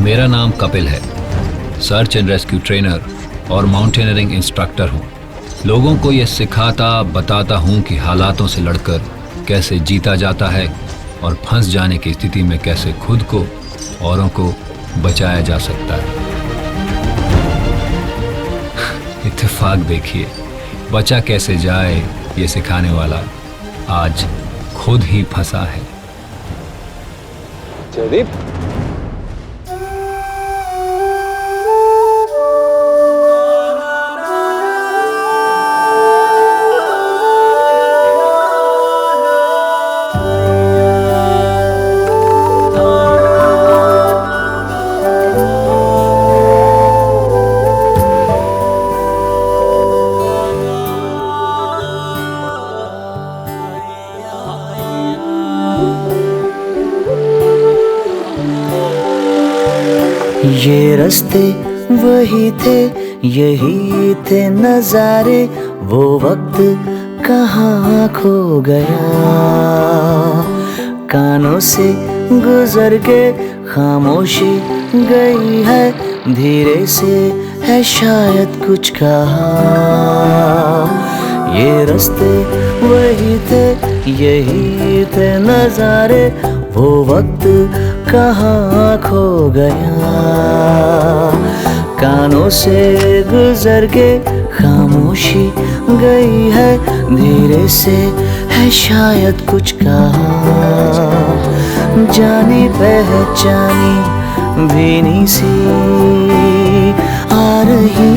मेरा नाम कपिल है, सर्च एंड रेस्क्यू ट्रेनर और माउंटेनियरिंग इंस्ट्रक्टर हूँ। लोगों को ये सिखाता बताता हूँ कि हालातों से लड़कर कैसे जीता जाता है और फंस जाने की स्थिति में कैसे खुद को औरों को बचाया जा सकता है। इत्तेफाक देखिए, बचा कैसे जाए ये सिखाने वाला आज खुद ही फंसा है। जयदीप, ये रास्ते वही थे, यही थे नजारे, वो वक्त कहाँ खो गया। कानों से गुजर के खामोशी गई है, धीरे से है शायद कुछ कहा। ये रास्ते वही थे, यही थे नजारे, वो वक्त कहाँ खो गया। कानों से गुजर के खामोशी गई है, धीरे से है शायद कुछ कहा। जानी पहचानी भीनी सी आ रही,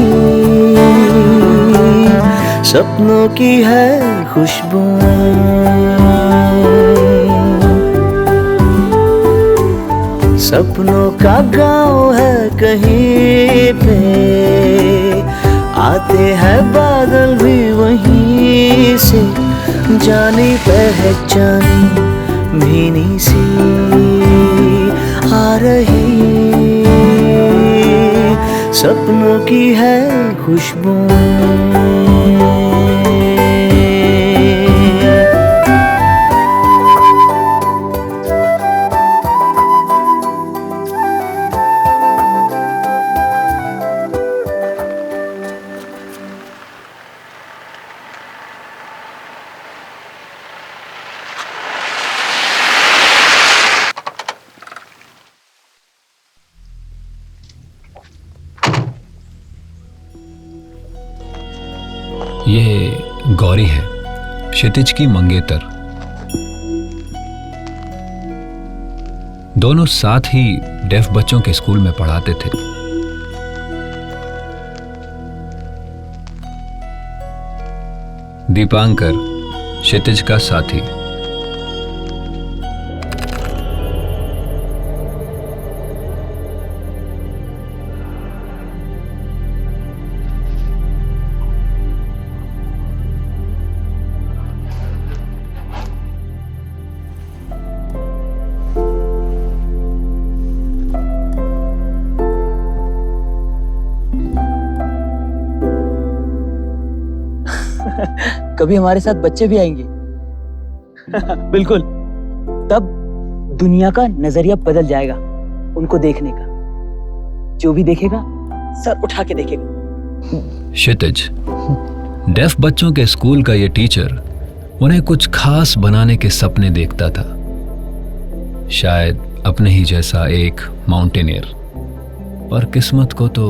सपनों की है खुशबू। सपनों का गाँव है कहीं पे, आते हैं बादल भी वहीं से। जानी पहचानी भीनी सी आ रही, सपनों की है खुशबू। ये गौरी है, क्षितिज की मंगेतर। दोनों साथ ही डेफ बच्चों के स्कूल में पढ़ाते थे। दीपांकर क्षितिज का साथी। कभी हमारे साथ बच्चे भी आएंगे। बिल्कुल, तब दुनिया का नजरिया बदल जाएगा उनको देखने का। जो भी देखेगा सर उठा के देखेगा। क्षितिज, डेफ बच्चों के स्कूल का ये टीचर उन्हें कुछ खास बनाने के सपने देखता था, शायद अपने ही जैसा एक माउंटेनियर, पर किस्मत को तो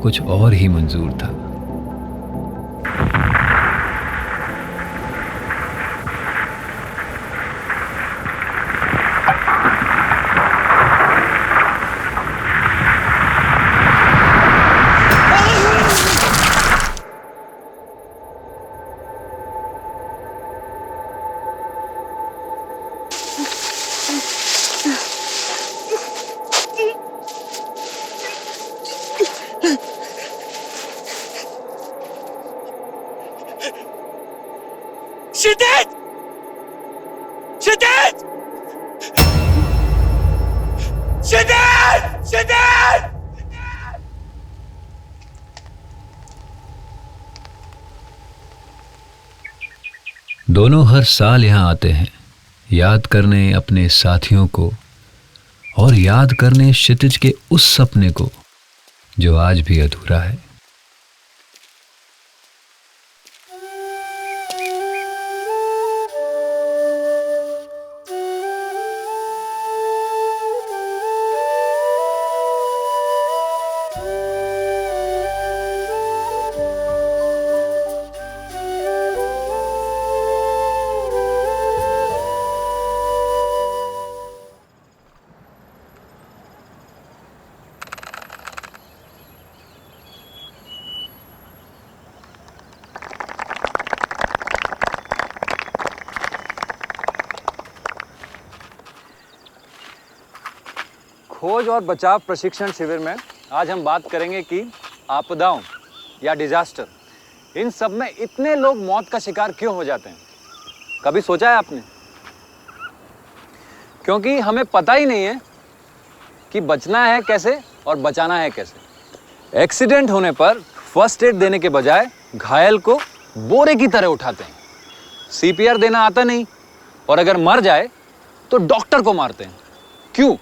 कुछ और ही मंजूर था। क्षितिज! क्षितिज! क्षितिज! क्षितिज! दोनों हर साल यहाँ आते हैं, याद करने अपने साथियों को और याद करने क्षितिज के उस सपने को जो आज भी अधूरा है। खोज और बचाव प्रशिक्षण शिविर में आज हम बात करेंगे कि आपदाओं या डिजास्टर, इन सब में इतने लोग मौत का शिकार क्यों हो जाते हैं। कभी सोचा है आपने? क्योंकि हमें पता ही नहीं है कि बचना है कैसे और बचाना है कैसे। एक्सीडेंट होने पर फर्स्ट एड देने के बजाय घायल को बोरे की तरह उठाते हैं। सीपीआर देना आता नहीं और अगर मर जाए तो डॉक्टर को मारते हैं। क्यों?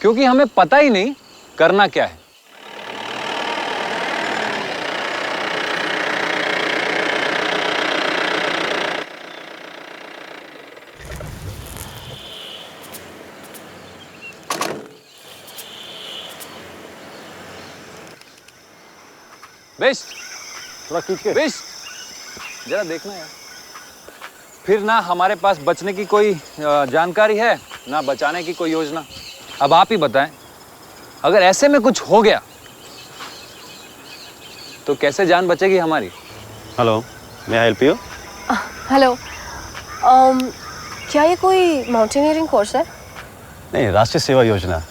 क्योंकि हमें पता ही नहीं करना क्या है। बेस्ट, थोड़ा खींच के बेस्ट, जरा देखना यार। फिर ना हमारे पास बचने की कोई जानकारी है, ना बचाने की कोई योजना। अब आप ही बताएं, अगर ऐसे में कुछ हो गया तो कैसे जान बचेगी हमारी? Hello, may I help you? Hello, क्या ये कोई माउंटेनियरिंग कोर्स है? नहीं, राष्ट्रीय सेवा योजना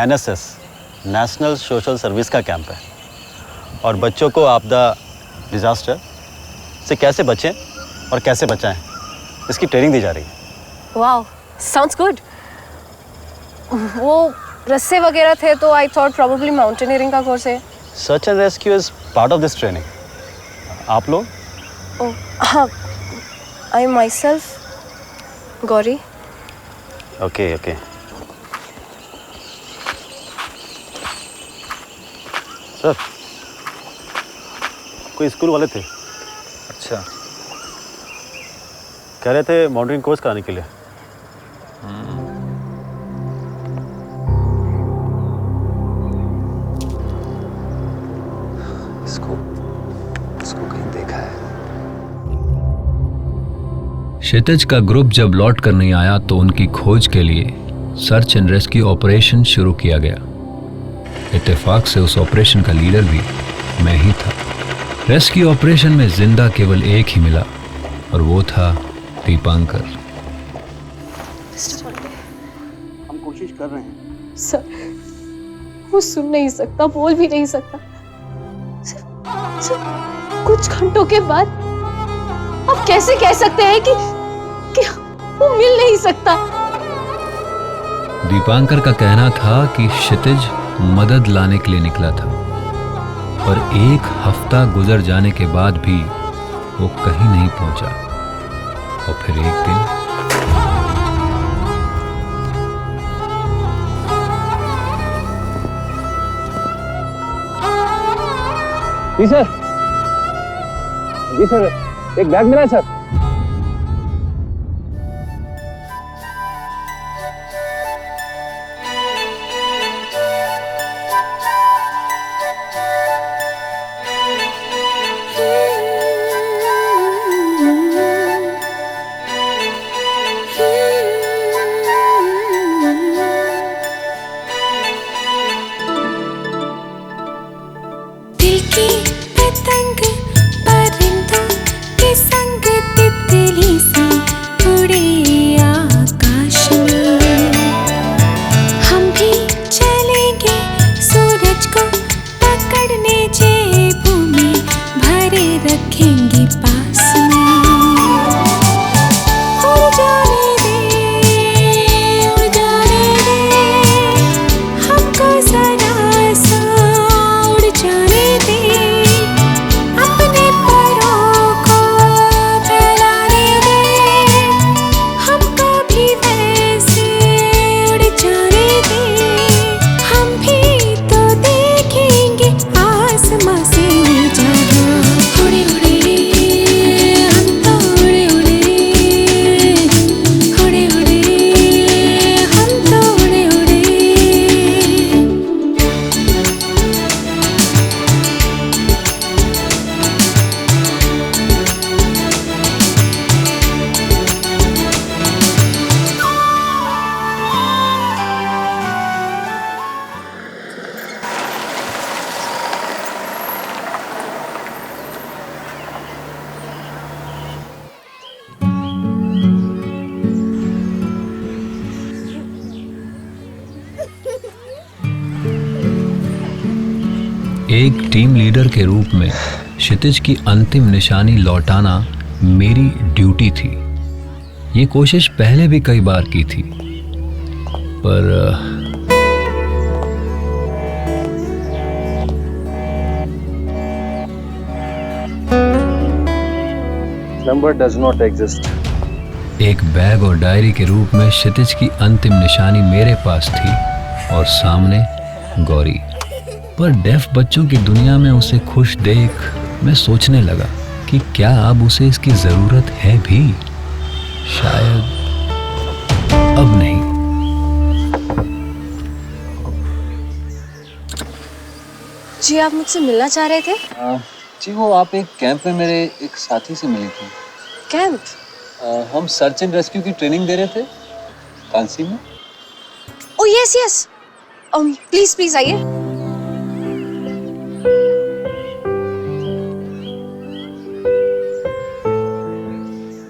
एनएसएस नेशनल सोशल सर्विस का कैंप है और बच्चों को आपदा डिजास्टर से कैसे बचें और कैसे बचाएं, इसकी ट्रेनिंग दी जा रही है। Wow, sounds good. वो रस्से वगैरह थे तो आई थॉट प्रोबेबली माउंटेनियरिंग का कोर्स है। Search and rescue is part of this training. आप लोग? हाँ, I myself Gauri. Okay okay. Sir, कोई स्कूल वाले थे, अच्छा, कह रहे थे माउंटेनियरिंग कोर्स कराने के लिए। इसको कहीं देखा है। क्षितिज का ग्रुप जब लौट कर नहीं आया तो उनकी खोज के लिए सर्च एंड रेस्क्यू ऑपरेशन शुरू किया गया। इत्तेफाक से उस ऑपरेशन का लीडर भी मैं ही था। रेस्क्यू ऑपरेशन में जिंदा केवल एक ही मिला और वो था दीपांकर। हम कोशिश कर रहे हैं। सर, वो सुन नहीं सकता, बोल भी नहीं सकता। सिर्फ कुछ घंटों के बाद आप कैसे कह सकते हैं कि वो मिल नहीं सकता? दीपांकर का कहना था कि क्षितिज मदद लाने के लिए निकला था, पर एक हफ्ता गुजर जाने के बाद भी वो कहीं नहीं पहुंचा। और फिर एक दिन जी सर, जी सर, एक बैग मिला है सर। दिल की पतंग परिंदों के संग तितली सी उड़े आकाश में। हम भी चलेंगे सूरज को पकड़ने, जेबों में भरे रखेंगे पास में। उड़ जाने दे, उड़ जाने दे, हमको जरा सा उड़ जाने दे। अपने परों को फैलाने दे, हमको भी वैसे उड़ जाने दे। हम भी तो देखेंगे आसमां से जहां। उड़े उड़े हम तो उड़े उड़े, उड़े उड़े हम तो उड़े उड़े। एक टीम लीडर के रूप में क्षितिज की अंतिम निशानी लौटाना मेरी ड्यूटी थी। ये कोशिश पहले भी कई बार की थी, पर नंबर डज नॉट एग्जिस्ट। एक बैग और डायरी के रूप में क्षितिज की अंतिम निशानी मेरे पास थी और सामने गौरी। पर डेफ बच्चों की दुनिया में उसे खुश देख मैं सोचने लगा कि क्या अब उसे इसकी जरूरत है भी? शायद अब नहीं। जी आप मुझसे मिलना चाह रहे थे? जी वो आप एक कैंप में मेरे एक साथी से मिली थी। कैंप? हम सर्च एंड रेस्क्यू की ट्रेनिंग दे रहे थे कांसी में। ओ यस यस, प्लीज प्लीज आइए।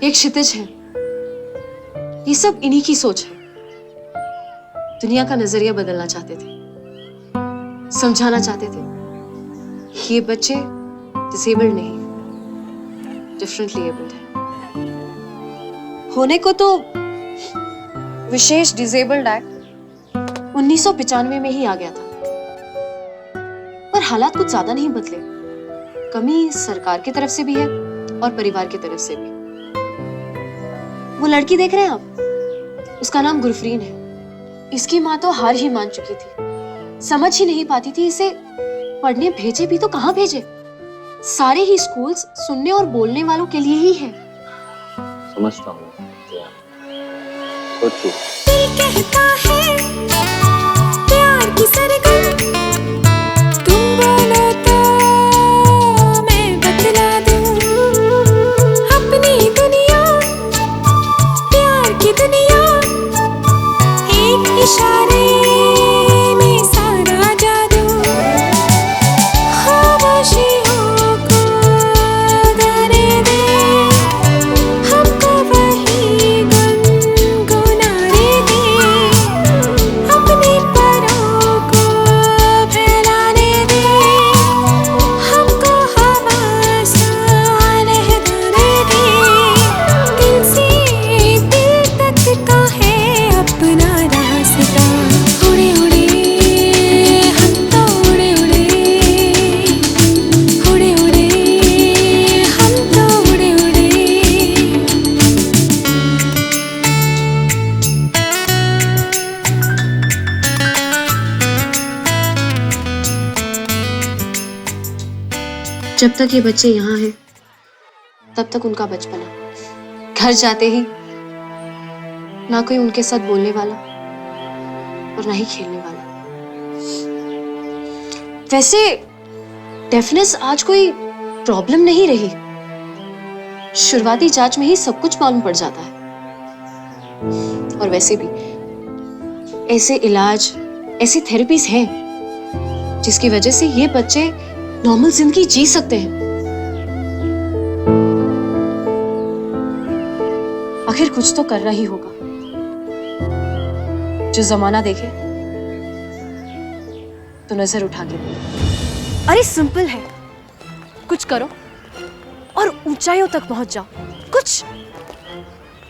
एक क्षितिज है, ये सब इन्हीं की सोच है। दुनिया का नजरिया बदलना चाहते थे, समझाना चाहते थे कि ये बच्चे डिसेबल्ड नहीं, डिफरेंटली एबल्ड है। होने को तो विशेष डिसेबल्ड एक्ट 1995 में ही आ गया था, पर हालात कुछ ज्यादा नहीं बदले। कमी सरकार की तरफ से भी है और परिवार की तरफ से भी। वो लड़की देख रहे हैं आप, उसका नाम गुरफरीन है। इसकी माँ तो हार ही मान चुकी थी, समझ ही नहीं पाती थी इसे पढ़ने भेजे भी तो कहाँ भेजे। सारे ही स्कूल्स सुनने और बोलने वालों के लिए ही है। समझता हूँ। सोचो। दिल कहता है प्यार की सरगम, तुम बोलो तो मैं बतला दूं। अपनी दुनिया, प्यार की दुनिया, एक इशारे में सारा जादू। खामोशियों को गाने दे, हमको वही गुनगुनाने दे। जब तक ये बच्चे यहाँ हैं, तब तक उनका बचपना। घर जाते ही ना कोई उनके साथ बोलने वाला और ना ही खेलने वाला। वैसे डेफनेस आज कोई प्रॉब्लम नहीं रही। शुरुआती जांच में ही सब कुछ मालूम पड़ जाता है। और वैसे भी ऐसे इलाज, ऐसी थेरेपीज हैं जिसकी वजह से ये बच्चे नॉर्मल जिंदगी जी सकते हैं। आखिर कुछ तो करना ही होगा। जो जमाना देखे तो नजर उठा के देखे। अरे सिंपल है, कुछ करो और ऊंचाइयों तक पहुंच जाओ।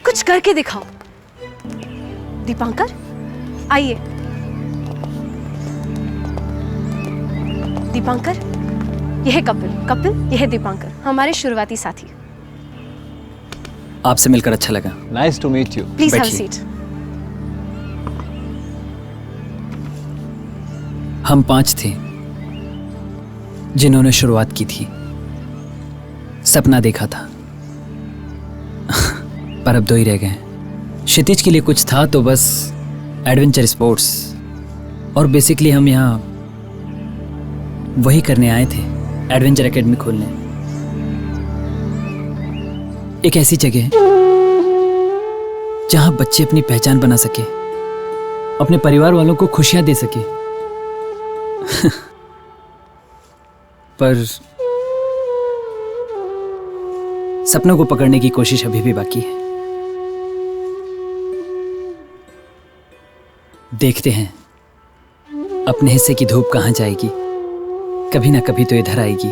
कुछ करके दिखाओ। दीपांकर आइए। दीपांकर, यह है कपिल, यह है दीपांकर, हमारे शुरुआती साथी। आपसे मिलकर अच्छा लगा। Nice to meet you. Please have बैठिए। सीट। हम 5 थे जिन्होंने शुरुआत की थी, सपना देखा था, पर अब 2 ही रह गए। क्षितिज के लिए कुछ था तो बस एडवेंचर स्पोर्ट्स, और बेसिकली हम यहाँ वही करने आए थे, एडवेंचर एकेडमी खोलने। एक ऐसी जगह जहां बच्चे अपनी पहचान बना सके, अपने परिवार वालों को खुशियां दे सके। पर सपनों को पकड़ने की कोशिश अभी भी बाकी है। देखते हैं अपने हिस्से की धूप कहां जाएगी। कभी ना कभी तो इधर आएगी।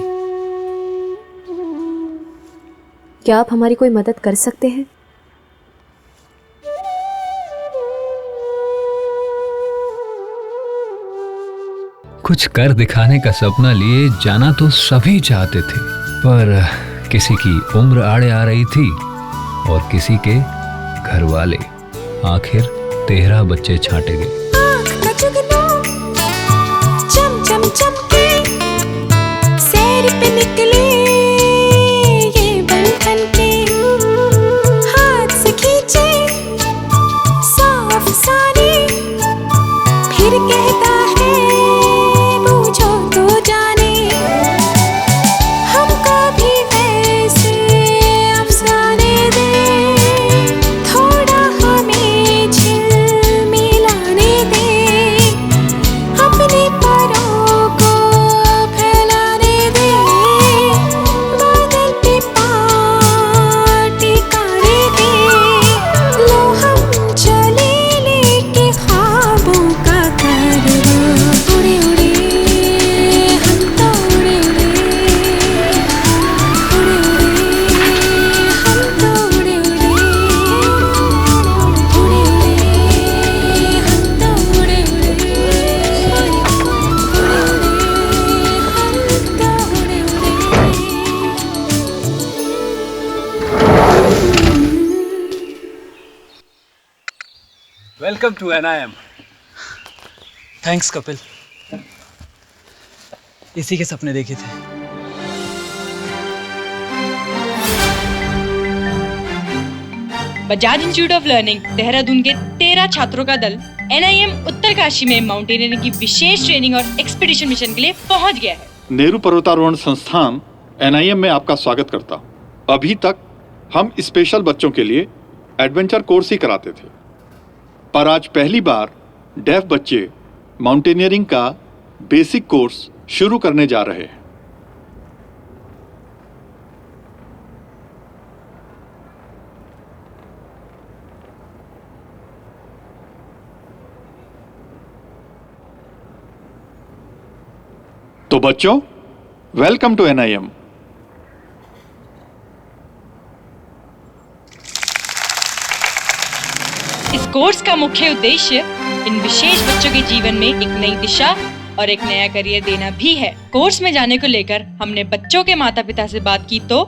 क्या आप हमारी कोई मदद कर सकते हैं? कुछ कर दिखाने का सपना लिए जाना तो सभी चाहते थे, पर किसी की उम्र आड़े आ रही थी और किसी के घर वाले। आखिर 13 बच्चे छांटे गए। आँख का जुगनू चम चम चमके, सैर पे निकले ये बंधन के, हाथ से खींचे साफ सारे, फिर कहता है पूछो तो जाने, हमको भी वैसे अफसाने दे, थोड़ा हमें झिलमिलाने दे, अपने परों को फैलाने दे, बादल पे पाँव टिकाने दे, लो हम चले लेके ख्वाबों का कारवां, उड़े उड़े हम तो उड़े उड़े, उड़े उड़े हम तो उड़े उड़े, उड़े उड़े हम तो उड़े उड़े, welcome to NIM। Thanks Kapil, इसी के सपने देखे थे। Bajaj institute of learning Dehradun के 13 छात्रों का दल NIM उत्तरकाशी में माउंटेनियरिंग की विशेष ट्रेनिंग और एक्सपीडिशन मिशन के लिए पहुंच गया है। नेहरू पर्वतारोहण संस्थान NIM में आपका स्वागत करता हूं। अभी तक हम स्पेशल बच्चों के लिए एडवेंचर कोर्स ही कराते थे, पर आज पहली बार डेफ बच्चे माउंटेनियरिंग का बेसिक कोर्स शुरू करने जा रहे हैं। तो बच्चों, वेलकम टू NIM। इस कोर्स का मुख्य उद्देश्य इन विशेष बच्चों के जीवन में एक नई दिशा और एक नया करियर देना भी है। कोर्स में जाने को लेकर हमने बच्चों के माता पिता से बात की तो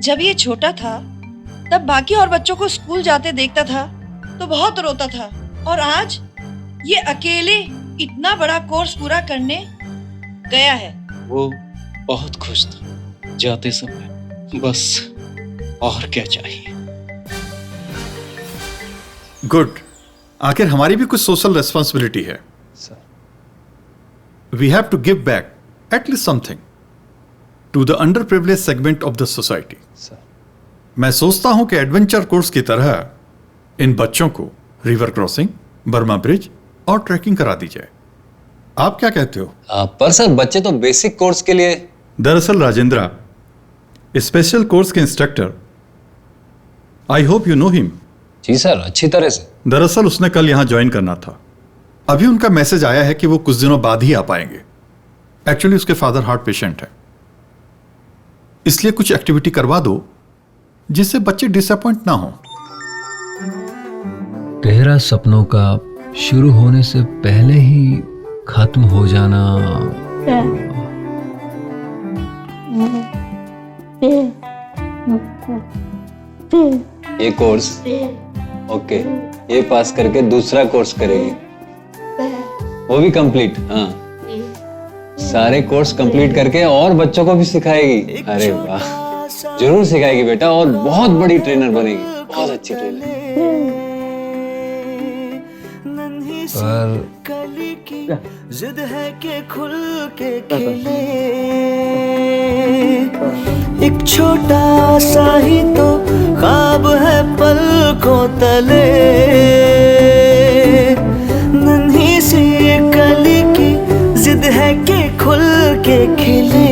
जब ये छोटा था तब बाकी और बच्चों को स्कूल जाते देखता था तो बहुत रोता था, और आज ये अकेले इतना बड़ा कोर्स पूरा करने गया है। वो बहुत खुश था। जाते समय बस और क्या चाहिए। गुड। आखिर हमारी भी कुछ सोशल रेस्पॉन्सिबिलिटी है। We have to give back at least something to the under privilege segment of the society. मैं सोचता हूं कि एडवेंचर कोर्स की तरह इन बच्चों को रिवर क्रॉसिंग, बर्मा ब्रिज और ट्रैकिंग करा दी जाए। आप क्या कहते हो? पर सर बच्चे तो बेसिक कोर्स के लिए। दरअसल राजेंद्रा, स्पेशल कोर्स के instructor, I hope you know him. जी सर, अच्छी तरह से। दरअसल उसने कल यहां ज्वाइन करना था। अभी उनका मैसेज आया है कि वो कुछ दिनों बाद ही आ पाएंगे। एक्चुअली उसके फादर हार्ट पेशेंट है, इसलिए कुछ एक्टिविटी करवा दो जिससे बच्चे डिसअपॉइंट ना हो। तेरा सपनों का शुरू होने से पहले ही खत्म हो जाना। ये कोर्स ओके, ये पास करके दूसरा कोर्स करेगी, वो भी कंप्लीट। हाँ, सारे कोर्स कंप्लीट करके और बच्चों को भी सिखाएगी। अरे वाह, जरूर सिखाएगी बेटा, और बहुत बड़ी ट्रेनर बनेगी, बहुत अच्छी ट्रेनर। पर जिद है कि खुल के खिले, एक छोटा सा ही तो ख्वाब है पलकों तले, नन्ही सी कली की जिद है कि खुल के खिले,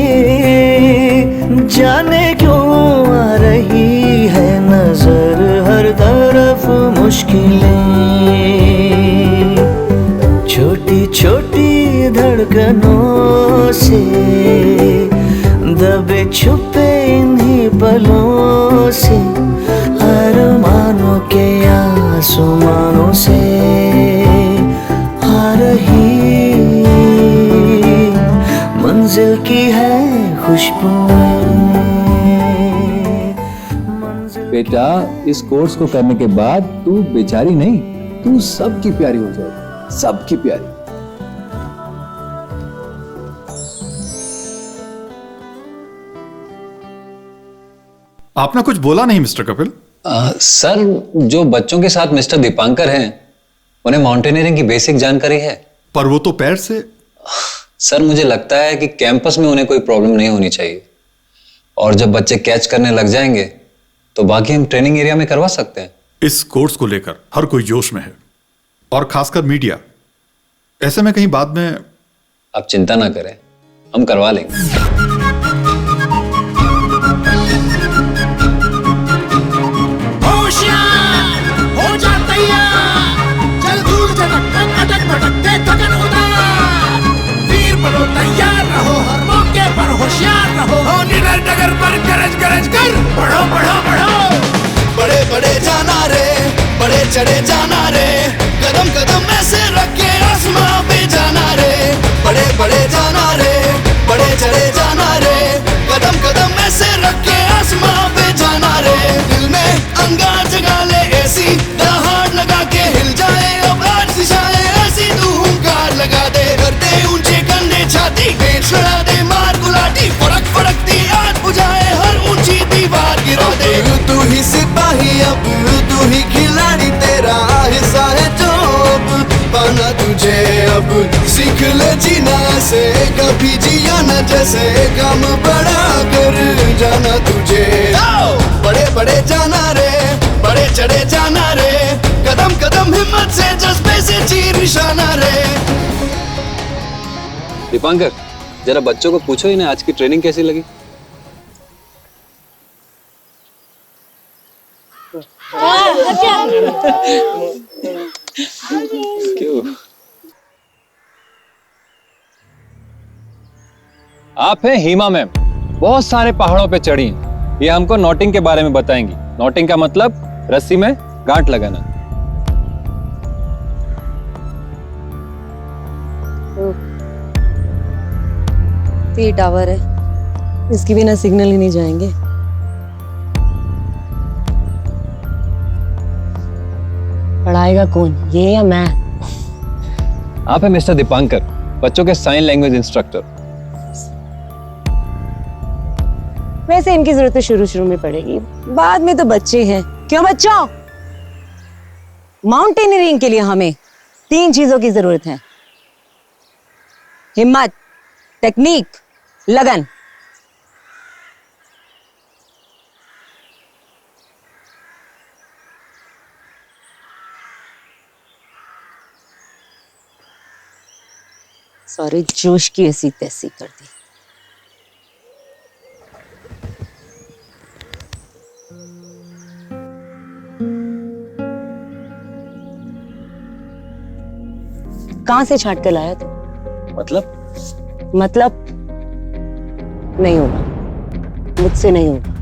जाने क्यों आ रही है नजर हर तरफ मुश्किलें, छोटी छोटी धड़कनों से दबे छुपे इन्हीं पलों से, अरमानों के आसमानों से आ रही मंजिल की है खुशबुएं। बेटा, इस कोर्स को करने के बाद तू बेचारी नहीं, तू सबकी प्यारी हो जाएगी, सबकी प्यारी। आपने कुछ बोला नहीं मिस्टर कपिल? सर, जो बच्चों के साथ मिस्टर दीपांकर हैं, उन्हें माउंटेनियरिंग की बेसिक जानकारी है। पर वो तो पैर से। सर, मुझे लगता है कि कैंपस में उन्हें कोई प्रॉब्लम नहीं होनी चाहिए, और जब बच्चे कैच करने लग जाएंगे तो बाकी हम ट्रेनिंग एरिया में करवा सकते हैं। इस कोर्स को लेकर हर कोई जोश में है, और खासकर मीडिया। ऐसे में कहीं बाद में। आप चिंता ना करें, हम करवा लेंगे। हो जा तैयार, चल दूर झटक अटक भटकते थकन उतार, वीर बनो तैयार रहो, हर मौके पर होशियार रहो, हो निडर डगर पर गरज गरज कर बढ़ो बढ़ो बढ़ो, बड़े बड़े जाना रे, बड़े चढ़े जाना रे, कदम कदम ऐसे रख के आसमां पे जाना रे, बड़े बड़े जाना रे, बड़े चढ़े जाना रे, कदम कदम ऐसे रख के आसमां पे जाना रे, दिल में अंगार जगा ले ऐसी दहाड़ लगा के हिल जाए अब आज दिशाएं ऐसी तू हुंकार लगा दे, करते ऊंचे कंधे छाती पेट चढ़ा दे, मार गुलाटी फड़क फड़कती आग बुझाए हर ऊंची दीवार गिरा दे, तू ही सिपाही अब तू ही खिलाड़ी, तेरा हिस्सा है जो अब पाना तुझे, अब सीख ले जीना से कभी जिया न जैसे, काम बड़ा कर जाना तुझे, बड़े बड़े जाना रे, बड़े चढ़े जाना रे, कदम कदम हिम्मत से जज्बे से चीर निशाना रे। दीपांकर, जरा बच्चों को पूछो इन्हें आज की ट्रेनिंग कैसी लगी। क्यों? आप हैं हीमा मैम, बहुत सारे पहाड़ों पे चढ़ी हैं। ये हमको नॉटिंग के बारे में बताएंगी। नॉटिंग का मतलब रस्सी में गांठ लगाना। ये टावर है, इसकी बिना सिग्नल ही नहीं जाएंगे। पढ़ाएगा कौन, ये या मैं? आप हैं मिस्टर दीपांकर, बच्चों के साइन लैंग्वेज इंस्ट्रक्टर। वैसे इनकी जरूरत तो शुरू शुरू में पड़ेगी, बाद में तो बच्चे हैं। क्यों बच्चों? माउंटेनियरिंग के लिए हमें 3 चीजों की जरूरत है: हिम्मत, टेक्निक, लगन। सारे जोश की ऐसी तैसी कर दी। कहां से छाट कर लाया तू? मतलब नहीं होगा, मुझसे नहीं होगा।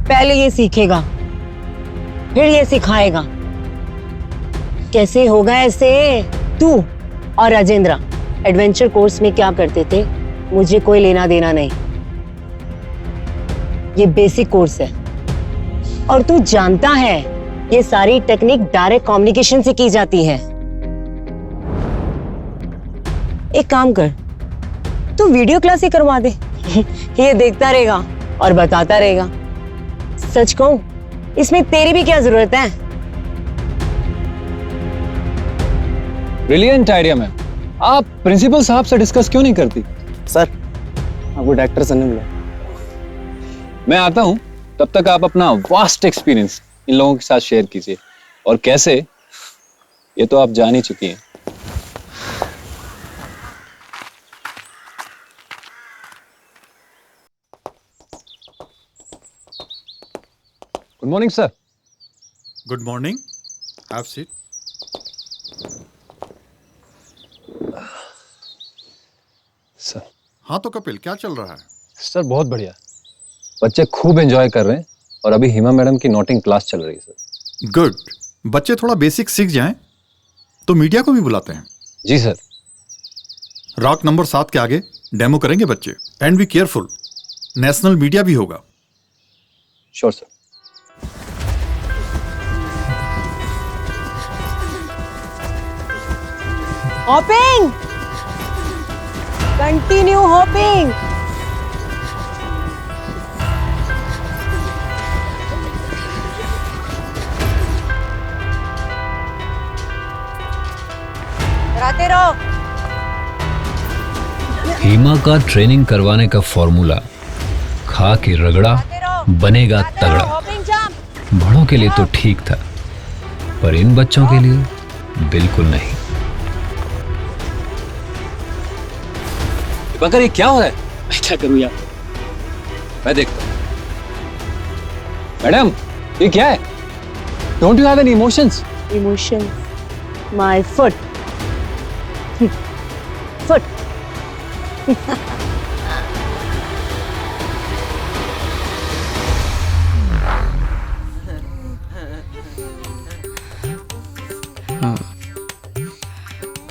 पहले ये सीखेगा, फिर ये सिखाएगा। कैसे होगा ऐसे? तू और राजेंद्र एडवेंचर कोर्स में क्या करते थे मुझे कोई लेना देना नहीं। ये बेसिक कोर्स है और तू जानता है ये सारी टेक्निक डायरेक्ट कम्युनिकेशन से की जाती है। एक काम कर, तू वीडियो क्लास ही करवा दे। ये देखता रहेगा और बताता रहेगा। सच कहूं, इसमें तेरी भी क्या जरूरत है? Brilliant idea ma'am. आप प्रिंसिपल साहब से डिस्कस क्यों नहीं करती? सर, आपको डायरेक्टर सर ने बुलाया। मैं आता हूं, तब तक आप अपना वास्ट एक्सपीरियंस इन लोगों के साथ शेयर कीजिए। और कैसे, ये तो आप जान ही चुकी हैं। Good morning sir. Good morning, have seat. Sir. हाँ तो कपिल, क्या चल रहा है? सर बहुत बढ़िया, बच्चे खूब एंजॉय कर रहे हैं और अभी हिमा मैडम की नोटिंग क्लास चल रही है सर। गुड। बच्चे थोड़ा बेसिक सीख जाएं तो मीडिया को भी बुलाते हैं। जी सर। रॉक नंबर 7 के आगे डेमो करेंगे बच्चे। And be careful, national media भी होगा। Sure sir. Hopping, continue hopping. कराते रहो। हिमा का ट्रेनिंग करवाने का फॉर्मूला, खा के रगड़ा बनेगा तगड़ा। बड़ों के लिए तो ठीक था, पर इन बच्चों के लिए बिल्कुल नहीं। बकर ये क्या हो रहा है? मैं क्या करूं यार? मैं देखता हूं। मैडम, ये क्या है? Don't you have any emotions? Emotion, my foot. Foot.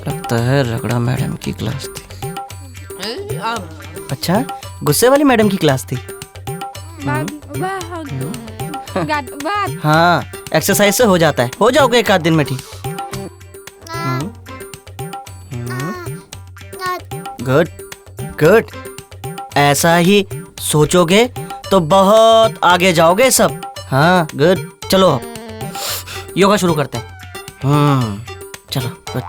लगता है रगड़ा मैडम की क्लास थी। अच्छा, गुस्से वाली मैडम की क्लास थी। हाँ, एक्सरसाइज से हो जाता है। हो जाओगे एक आध दिन में ठीक। Good good. ऐसा ही सोचोगे तो बहुत आगे जाओगे सब। हाँ गुड। चलो अब योगा शुरू करते हैं। चलो गुड।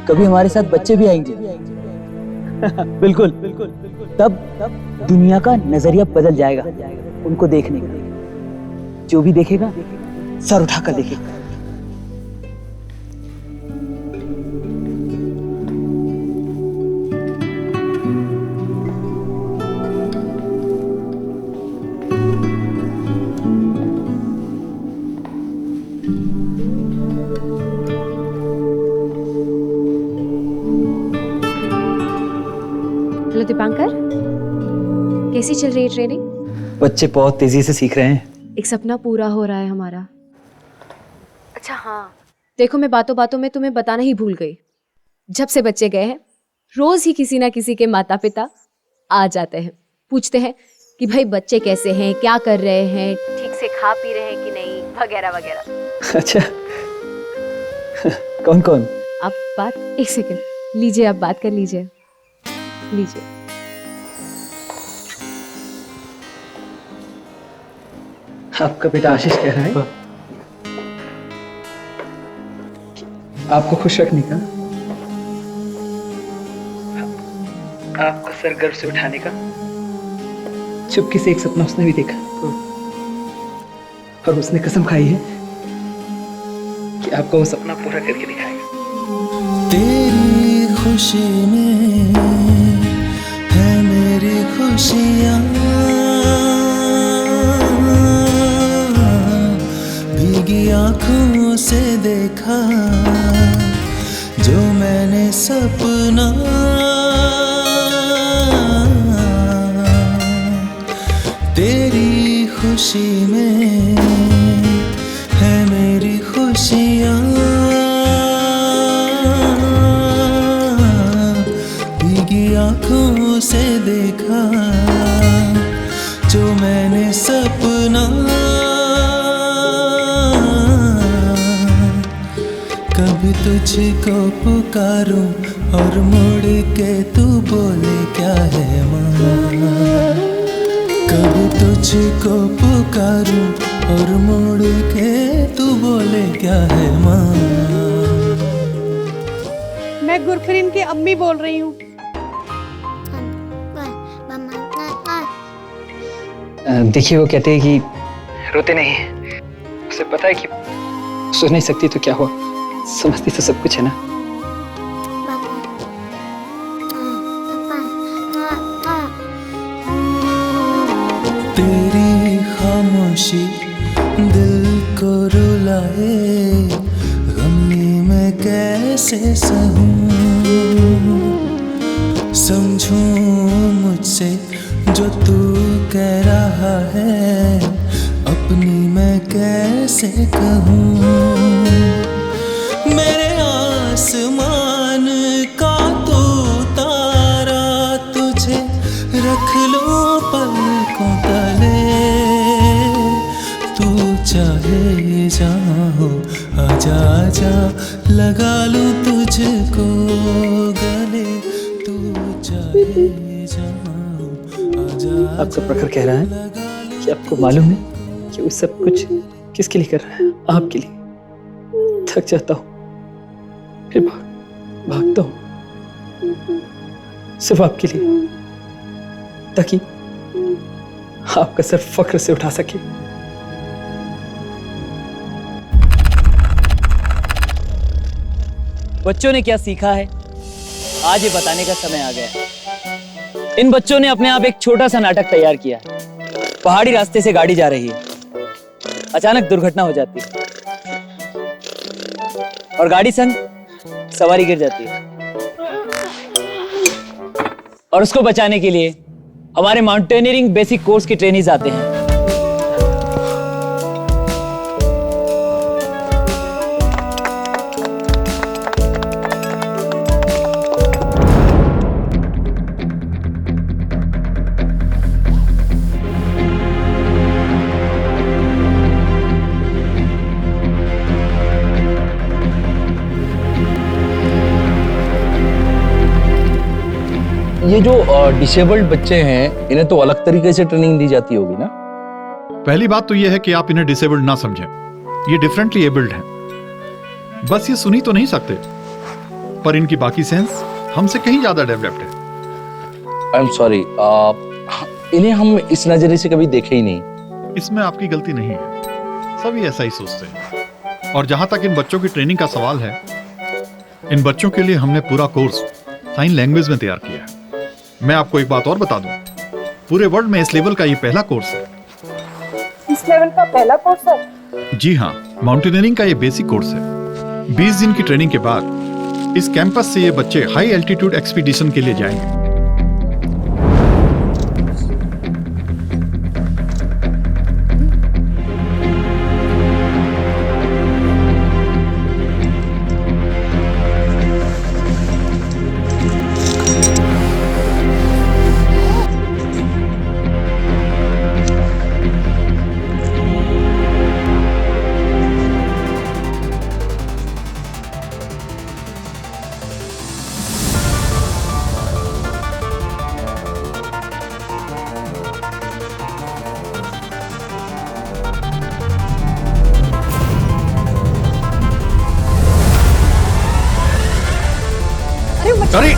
कभी हमारे साथ बच्चे भी आएंगे। बिल्कुल तब दुनिया का नजरिया बदल जाएगा उनको देखने का। जो भी देखेगा सर उठाकर देखेगा। हेलो दीपांकर, कैसी चल रही है ट्रेनिंग? बच्चे बहुत तेजी से सीख रहे हैं। एक सपना पूरा हो रहा है हमारा। अच्छा हाँ, देखो मैं बातों बातों में तुम्हें बताना ही भूल गई। जब से बच्चे गए हैं रोज ही किसी ना किसी के माता पिता आ जाते हैं, पूछते हैं कि भाई बच्चे कैसे हैं, क्या कर रहे हैं, ठीक से खा पी रहे हैं कि नहीं, वगैरह वगैरह। अच्छा कौन कौन? आप बात, एक सेकंड लीजिए, आप बात कर लीजिए। लीजिए। आपका बेटा आशीष कह रहा है आपको खुश रखने का, आपका सर गर्व से उठाने का चुपके से एक सपना उसने भी देखा और उसने कसम खाई है कि आपको वो सपना पूरा करके दिखाएगा। तेरी खुशी में है मेरी खुशियाँ, भीगी आँखों से देखा जो मैंने सपना, तेरी खुशी में है मेरी खुशियाँ, भीगी आँखों से देखा जो मैंने सपना, कभी तुझको पुकारूं और मुड़ के तू बोले क्या है माँ, कभी तुझको पुकारूं और मुड़ के तू बोले क्या है माँ। मैं गुरफरीन की अम्मी बोल रही हूँ। देखिए वो कहते हैं कि रोते नहीं, उसे पता है कि सुन नहीं सकती तो क्या हुआ, समझती तो सब कुछ है ना। तेरी खामोशी दिल को रुलाए, गमी में कैसे सहूं, समझूं मुझसे जो तू कह रहा है, अपनी मैं कैसे कहूँ, मेरे आसमान का तो तारा तुझे रख लो पलकों तले, तू चाहे जाओ आजा आजा लगा लूं तुझको गले, तू चाहे जाओ आजा। आपका प्रखर कह रहा है कि आपको मालूम है कि वो सब कुछ किसके लिए कर रहा है? आपके लिए। थक जाता हूँ फिर भागता हूँ सिर्फ आपके लिए, ताकि आपका सर फख्र से उठा सके। बच्चों ने क्या सीखा है आज ये बताने का समय आ गया है। इन बच्चों ने अपने आप एक छोटा सा नाटक तैयार किया है। पहाड़ी रास्ते से गाड़ी जा रही है, अचानक दुर्घटना हो जाती है और गाड़ी संग सवारी गिर जाती है, और उसको बचाने के लिए हमारे माउंटेनियरिंग बेसिक कोर्स के ट्रेनीज आते हैं। ये जो डिसेबल्ड बच्चे हैं इन्हें तो अलग तरीके से ट्रेनिंग दी जाती होगी ना? पहली बात तो यह है कि आप इन्हें डिसेबल्ड ना समझें, ये डिफरेंटली एबल्ड हैं। बस ये सुनी तो नहीं सकते, पर इनकी बाकी सेंस हमसे कहीं ज्यादा डेवलप्ड है। आई एम सॉरी, इन्हें हम इस नजरिए से कभी देखे ही नहीं। इसमें आपकी गलती नहीं है, सभी ऐसा ही सोचते हैं। और जहां तक इन बच्चों की ट्रेनिंग का सवाल है, इन बच्चों के लिए हमने पूरा कोर्स साइन लैंग्वेज में तैयार किया है। मैं आपको एक बात और बता दूं, पूरे वर्ल्ड में इस लेवल का ये पहला कोर्स है। इस लेवल का पहला कोर्स है? जी हाँ, माउंटेनियरिंग का ये बेसिक कोर्स है। 20 दिन की ट्रेनिंग के बाद इस कैंपस से ये बच्चे हाई एल्टीट्यूड एक्सपीडिशन के लिए जाएंगे। अरे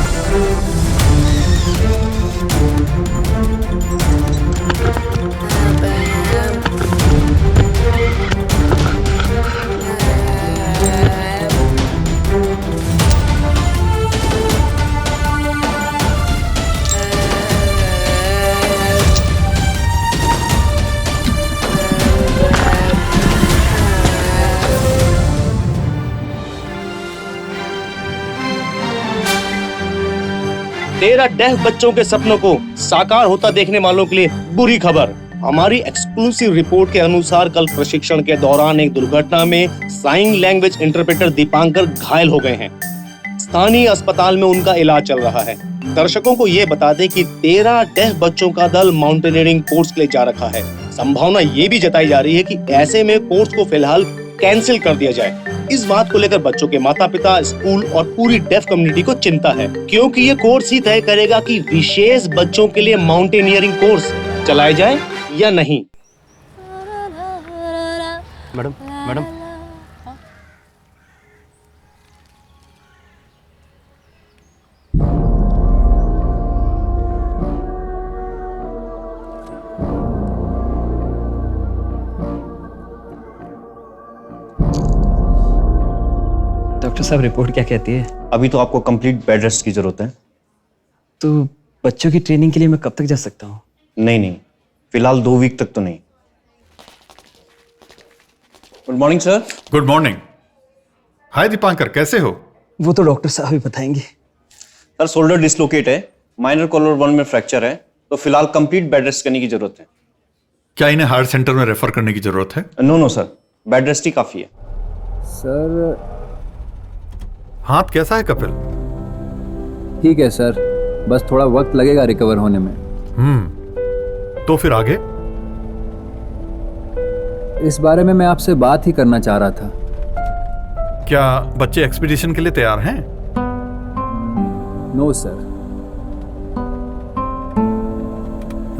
तेरा डेफ बच्चों के सपनों को साकार होता देखने वालों के लिए बुरी खबर। हमारी एक्सक्लूसिव रिपोर्ट के अनुसार कल प्रशिक्षण के दौरान एक दुर्घटना में साइन लैंग्वेज इंटरप्रेटर दीपांकर घायल हो गए हैं। स्थानीय अस्पताल में उनका इलाज चल रहा है। दर्शकों को ये बता दें कि 13 डेफ बच्चों का दल माउंटेनियरिंग कोर्स के लिए जा रखा है। संभावना ये भी जताई जा रही है कि ऐसे में कोर्स को फिलहाल कैंसिल कर दिया जाए। इस बात को लेकर बच्चों के माता पिता, स्कूल और पूरी डेफ कम्युनिटी को चिंता है, क्योंकि ये कोर्स ही तय करेगा कि विशेष बच्चों के लिए माउंटेनियरिंग कोर्स चलाए जाए या नहीं। मैडम मैडम डॉक्टर साहब, रिपोर्ट क्या कहती है? अभी तो आपको कंप्लीट बेड रेस्ट की जरूरत है। तो बच्चों की ट्रेनिंग के लिए मैं कब तक जा सकता हूँ? नहीं, फिलहाल 2 वीक तक तो नहीं। Good morning sir. Good morning. Hi Dipankar, कैसे हो? वो तो डॉक्टर साहब ही बताएंगे। सर शोल्डर डिसलोकेट है, माइनर कॉलर बोन में फ्रैक्चर है, तो फिलहाल कंप्लीट बेड रेस्ट करने की जरूरत है। क्या इन्हें हायर सेंटर में रेफर करने की जरूरत है? नो सर, बेड रेस्ट ही काफी है। सर हाथ कैसा है कपिल? ठीक है सर, बस थोड़ा वक्त लगेगा रिकवर होने में। तो फिर आगे? इस बारे में मैं आपसे बात ही करना चाह रहा था। क्या बच्चे एक्सपीडिशन के लिए तैयार हैं? No sir.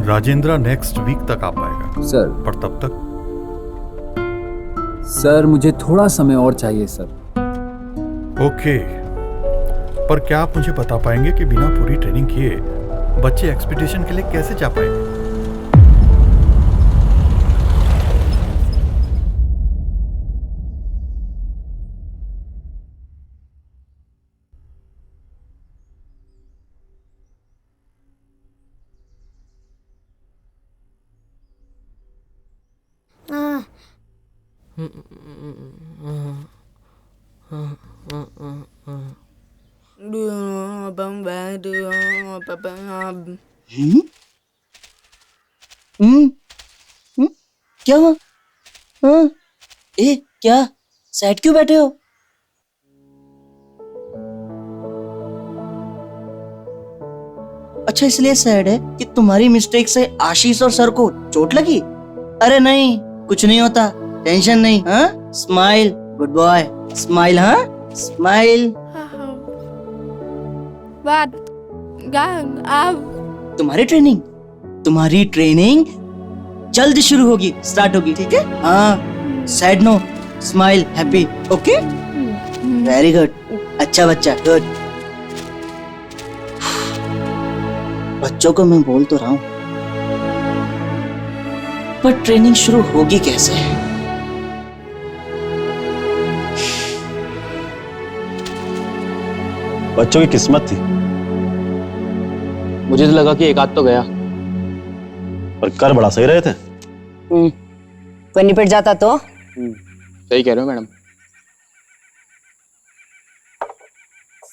Rajendra next week तक आ पाएगा सर। पर तब तक? सर मुझे थोड़ा समय और चाहिए सर। ओके, पर क्या आप मुझे बता पाएंगे कि बिना पूरी ट्रेनिंग किए बच्चे एक्सपीडिशन के लिए कैसे जा पाएंगे? क्या हुआ? क्या सैड क्यों बैठे हो? अच्छा, इसलिए सैड है कि तुम्हारी मिस्टेक से आशीष और सर को चोट लगी? अरे नहीं, कुछ नहीं होता, टेंशन नहीं। हाँ, स्माइल, गुड बॉय, स्माइल। हाँ, स्माइल। तुम्हारी ट्रेनिंग जल्द शुरू होगी, स्टार्ट होगी, ठीक है? हाँ, sad no, smile, happy, okay? Very good, अच्छा बच्चा, गुड। बच्चों को मैं बोल तो रहा हूं, पर ट्रेनिंग शुरू होगी कैसे? बच्चों की किस्मत थी, मुझे तो लगा कि एक आध तो गया। पर कर बड़ा सही रहे थे। कोई निपट जाता तो? सही कह रहे हो मैडम।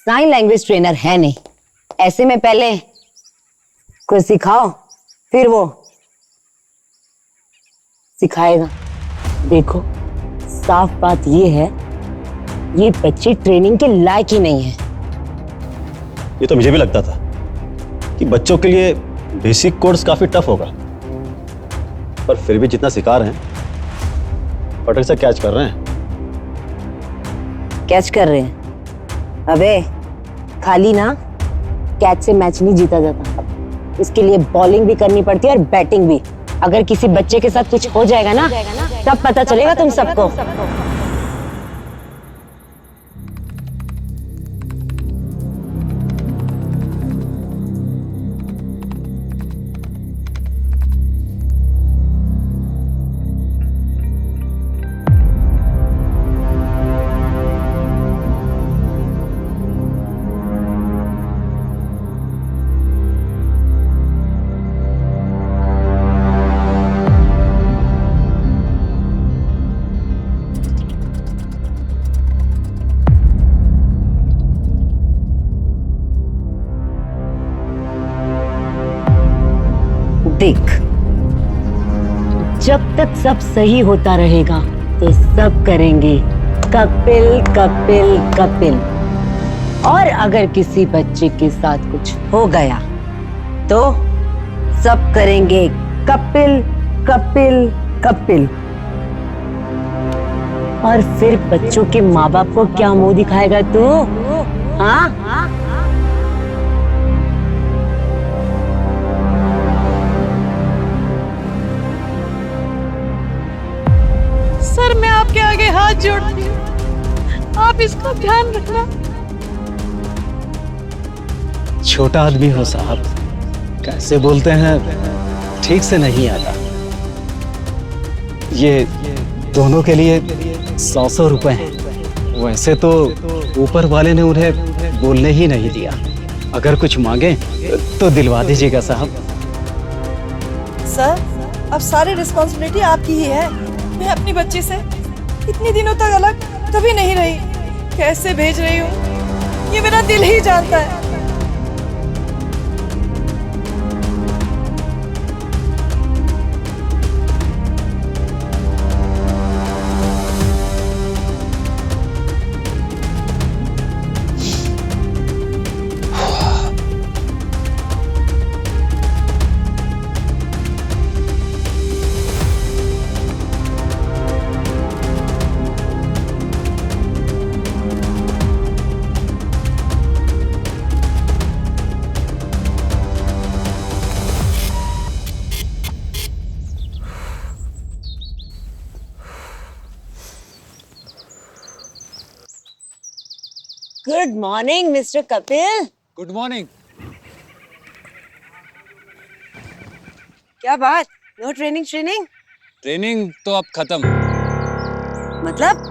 साइन लैंग्वेज ट्रेनर है नहीं, ऐसे में पहले कुछ सिखाओ, फिर वो सिखाएगा। देखो, साफ बात ये है, ये बच्चे ट्रेनिंग के लायक ही नहीं है। ये तो मुझे भी लगता था कि बच्चों के लिए बेसिक कोर्स काफी टफ होगा, पर फिर भी जितना सिखा रहे हैं फटक से कैच कर रहे हैं। कैच कर रहे हैं? अबे खाली ना कैच से मैच नहीं जीता जाता, इसके लिए बॉलिंग भी करनी पड़ती है और बैटिंग भी। अगर किसी बच्चे के साथ कुछ हो जाएगा ना, तब पता चलेगा तुम सबको। देख, जब तक सब सही होता रहेगा तो सब करेंगे कपिल कपिल कपिल, और अगर किसी बच्चे के साथ कुछ हो गया तो सब करेंगे कपिल कपिल कपिल। और फिर बच्चों के माँ बाप को क्या मुंह दिखाएगा तू? हाँ? सर, मैं आपके आगे हाथ जोड़ती हूँ, आप इसका ध्यान रखना। छोटा आदमी हो साहब, कैसे बोलते हैं ठीक से नहीं आता। ये दोनों के लिए 100 रुपए हैं। वैसे तो ऊपर वाले ने उन्हें बोलने ही नहीं दिया। अगर कुछ मांगे तो दिलवा दीजिएगा साहब। सर, अब सारी रिस्पॉन्सिबिलिटी आपकी ही है। मैं अपनी बच्ची से इतने दिनों तक अलग कभी नहीं रही। कैसे भेज रही हूँ ये मेरा दिल ही जानता है। Good morning mister Kapil. Good morning. क्या बात, नो ट्रेनिंग? ट्रेनिंग तो अब खत्म। मतलब?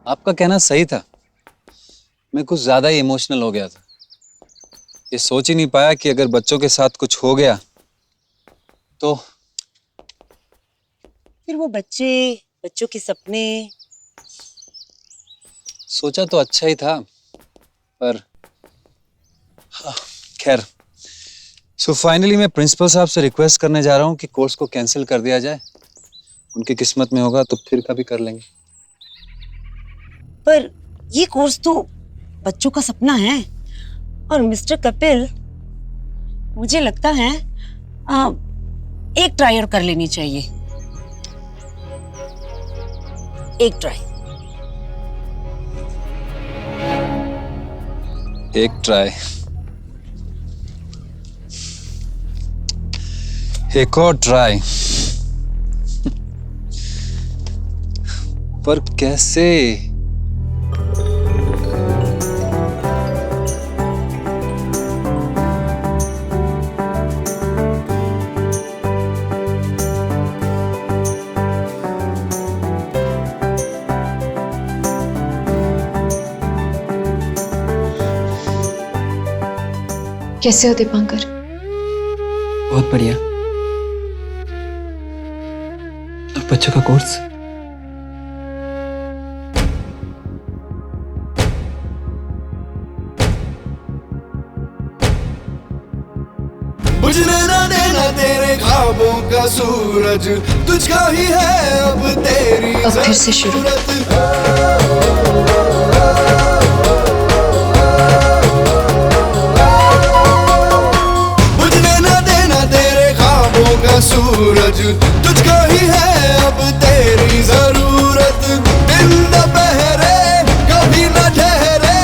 आपका कहना सही था, मैं कुछ ज्यादा ही इमोशनल हो गया था। ये सोच ही नहीं पाया कि अगर बच्चों के साथ कुछ हो गया तो फिर वो बच्चों के सपने। सोचा तो अच्छा ही था, पर खैर। सो फाइनली मैं प्रिंसिपल साहब से रिक्वेस्ट करने जा रहा हूँ कि कोर्स को कैंसिल कर दिया जाए। उनकी किस्मत में होगा तो फिर कभी कर लेंगे। पर ये कोर्स तो बच्चों का सपना है, और मिस्टर कपिल, मुझे लगता है एक ट्राई और कर लेनी चाहिए। एक ट्राई। एक और ट्राई। पर कैसे? कैसे हो दीपांकर? बहुत बढ़िया। और बच्चों का कोर्स? बुझने ना देना तेरे ख्वाबों का सूरज, तुझका ही है अब तेरी अब फिर से शुरू। बुझने ना देना तेरे ख्वाबों का सूरज, तुझका ही है अब तेरी जरूरत। दिन दोपहरे कभी न ठहरे,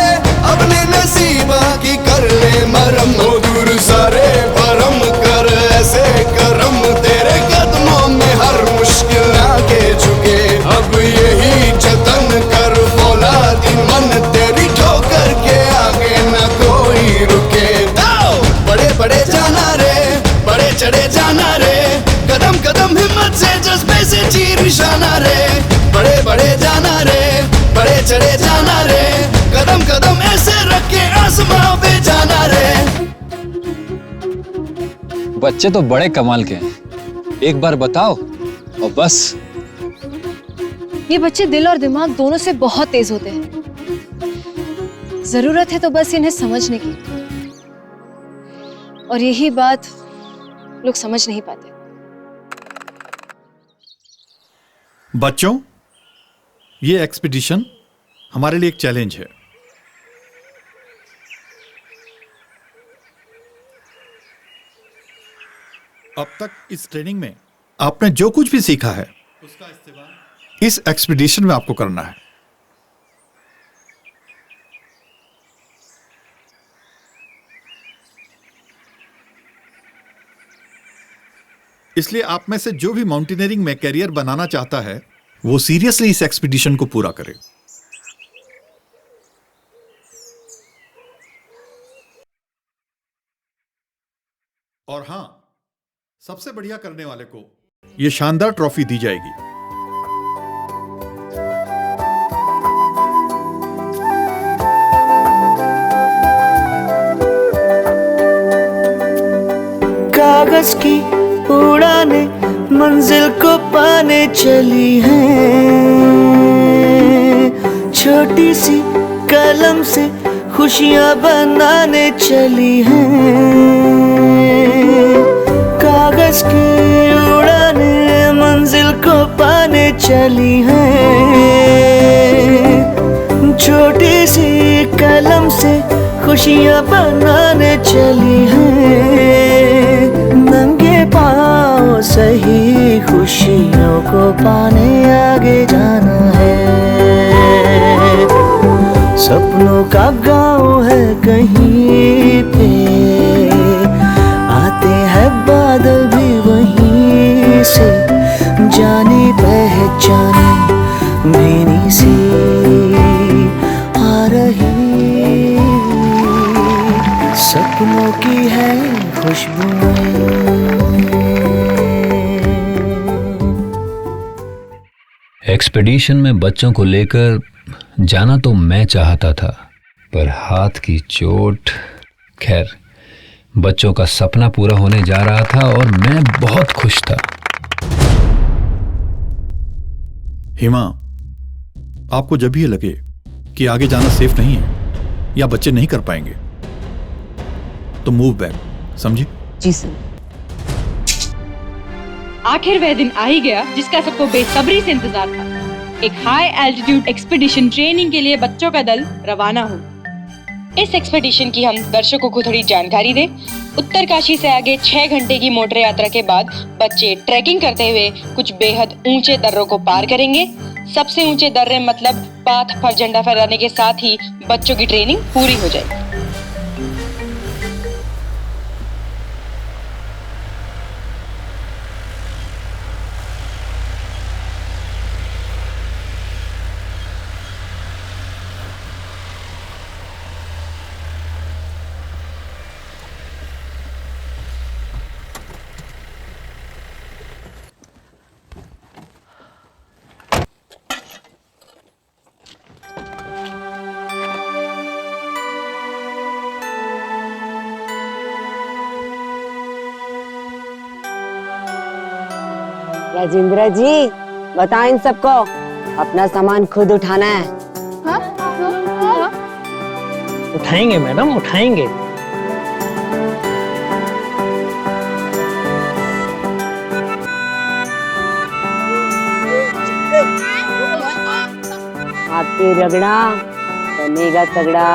अपने नसीबा की कर ले मरम। हो दूर सारे भरम कर ऐसे करम, तेरे कदमों में हर मुश्किल आके झुके। अब यही जतन कर फौलादी मन, तेरी ठोकर के आगे न कोई रुके। बड़े बड़े जाना रे, बड़े चढ़े जाना रे, कदम कदम हिम्मत से जज्बे से चीर निशाना रे। बड़े बड़े जाना रे, बड़े चढ़े जाना रे, कदम कदम ऐसे रख के आसमां पे जाना रे। बच्चे तो बड़े कमाल के हैं, एक बार बताओ और बस। ये बच्चे दिल और दिमाग दोनों से बहुत तेज होते हैं। जरूरत है तो बस इन्हें समझने की, और यही बात लोग समझ नहीं पाते। बच्चों, ये एक्सपीडिशन हमारे लिए एक चैलेंज है। अब तक इस ट्रेनिंग में आपने जो कुछ भी सीखा है उसका इस्तेमाल इस एक्सपीडिशन में आपको करना है। इसलिए आप में से जो भी माउंटेनियरिंग में कैरियर बनाना चाहता है वो सीरियसली इस एक्सपीडिशन को पूरा करे। और हां, सबसे बढ़िया करने वाले को यह शानदार ट्रॉफी दी जाएगी। कागज की उड़ाने मंजिल को पाने चली हैं, छोटी सी कलम से खुशियां बनाने चली हैं। कागज की उड़ाने मंजिल को पाने चली हैं, छोटी सी कलम से खुशियां बनाने चली हैं। नंगे पाँव सही खुशियों को पाने आगे जाना है। सपनों का गाँव है कहीं पे, आते हैं बादल भी वहीं से। जानी पहचानी भीनी सी आ रही, सपनों की है खुशबुएं। एक्सपीडिशन में बच्चों को लेकर जाना तो मैं चाहता था, पर हाथ की चोट। खैर, बच्चों का सपना पूरा होने जा रहा था और मैं बहुत खुश था। हिमा, आपको जब ये लगे कि आगे जाना सेफ नहीं है या बच्चे नहीं कर पाएंगे तो मूव बैक, समझी? जी सर। आखिर वह दिन आ ही गया जिसका सबको बेसब्री से इंतजार था। एक हाई एल्टीट्यूड एक्सपीडिशन ट्रेनिंग के लिए बच्चों का दल रवाना हुआ। इस एक्सपीडिशन की हम दर्शकों को थोड़ी जानकारी दें। उत्तरकाशी से आगे 6 घंटे की मोटर यात्रा के बाद बच्चे ट्रैकिंग करते हुए कुछ बेहद ऊंचे दर्रों को पार करेंगे। सबसे ऊंचे दर्रे मतलब पाथ पर झंडा फहराने के साथ ही बच्चों की ट्रेनिंग पूरी हो जाएगी। राजेंद्र जी बताएं इन सबको अपना सामान खुद उठाना है। उठाएंगे मैडम, उठाएंगे। आपके रगड़ा बनेगा तगड़ा।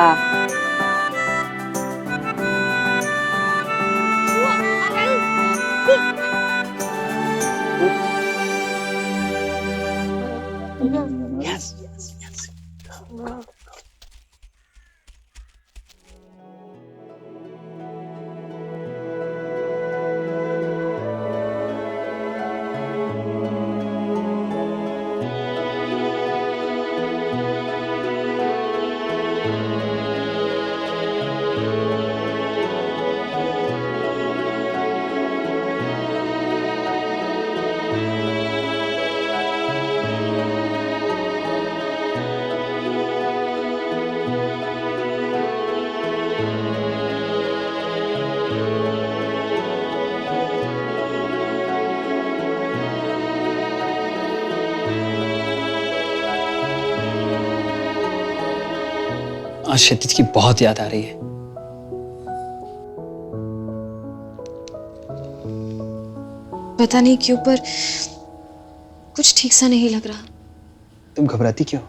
आज क्षितिज की बहुत याद आ रही है। पता नहीं क्यों पर कुछ ठीक सा नहीं लग रहा। तुम घबराती क्यों?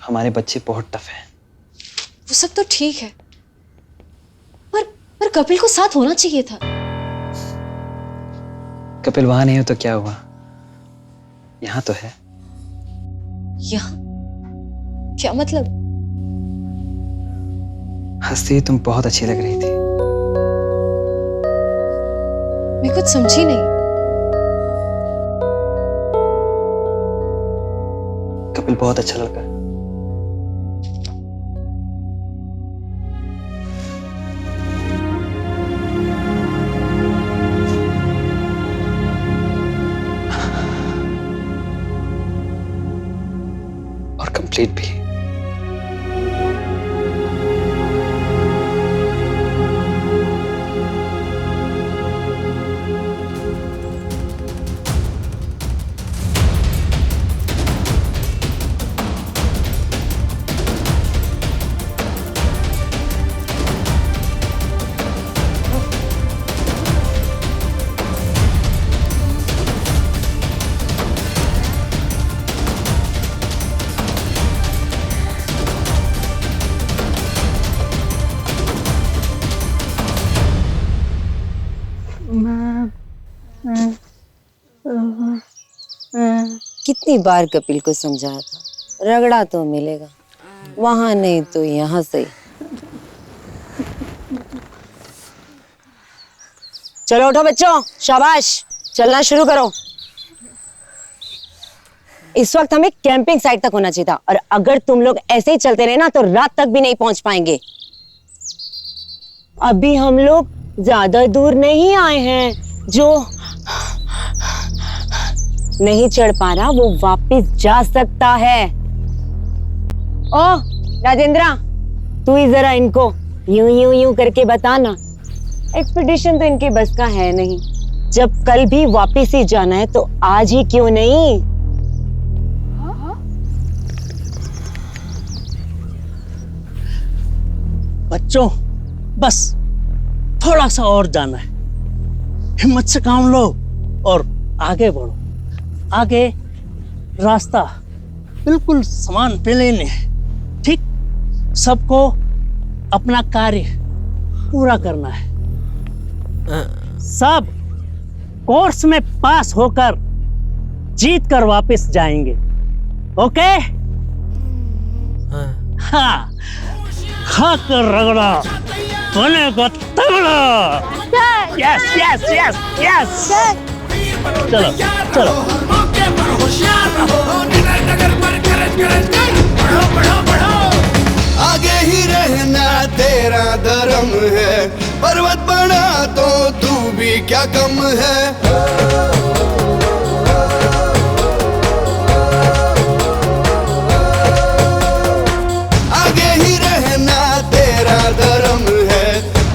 हमारे बच्चे बहुत टफ हैं। वो सब तो ठीक है पर कपिल को साथ होना चाहिए था। कपिल वहां नहीं हो तो क्या हुआ, यहाँ तो है। यहाँ क्या मतलब? हंसती हुई तुम बहुत अच्छी लग रही थी। मैं कुछ समझी नहीं। कपिल बहुत अच्छा लड़का है। और कंप्लीट भी। कितनी बार कपिल को समझाया था, रगड़ा तो मिलेगा, वहां नहीं तो यहाँ से। चलो उठो बच्चों, शाबाश, चलना शुरू करो। इस वक्त हमें कैंपिंग साइट तक होना चाहिए था, और अगर तुम लोग ऐसे ही चलते रहे ना तो रात तक भी नहीं पहुंच पाएंगे। अभी हम लोग ज्यादा दूर नहीं आए हैं। जो नहीं चढ़ पा रहा वो वापस जा सकता है। ओ राजेंद्रा, तू ही जरा इनको यूं यूं यूं करके बताना। एक्सपीडिशन तो इनके बस का है नहीं। जब कल भी वापस ही जाना है तो आज ही क्यों नहीं? बच्चों बस थोड़ा सा और जाना है, हिम्मत से काम लो और आगे बढ़ो। आगे रास्ता बिल्कुल समान प्लेन है, ठीक? सबको अपना कार्य पूरा करना है। सब कोर्स में पास होकर जीत कर वापस जाएंगे। ओके? हाँ, खाकर रगड़ा बनेगा तगड़ा। Yes yes yes yes. चलो चलो। मौके पर होशियार रहो, निडर डगर पर गरज गरज कर बढ़ो बढ़ो बढ़ो। आगे ही रहना तेरा धर्म है, पर्वत बना तो तू भी क्या कम है। आगे ही रहना तेरा धर्म है,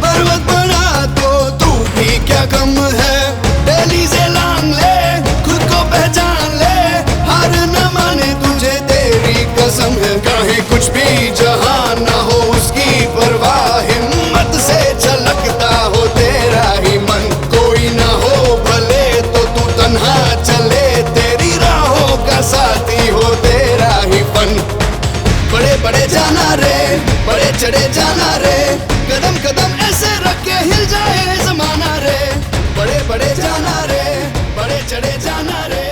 पर्वत बना तो तू भी क्या कम है। दिल्ली से लांग ले भी जहां ना हो उसकी परवाह, हिम्मत से झलकता हो तेरा ही मन। कोई ना हो भले तो तू तन्हा चले, तेरी राहों का साथी हो तेरा ही फन। बड़े बड़े जाना रे, बड़े चढ़े जाना रे, कदम कदम ऐसे रख के हिल जाए जमाना रे। बड़े बड़े जाना रे, बड़े चढ़े जाना रे,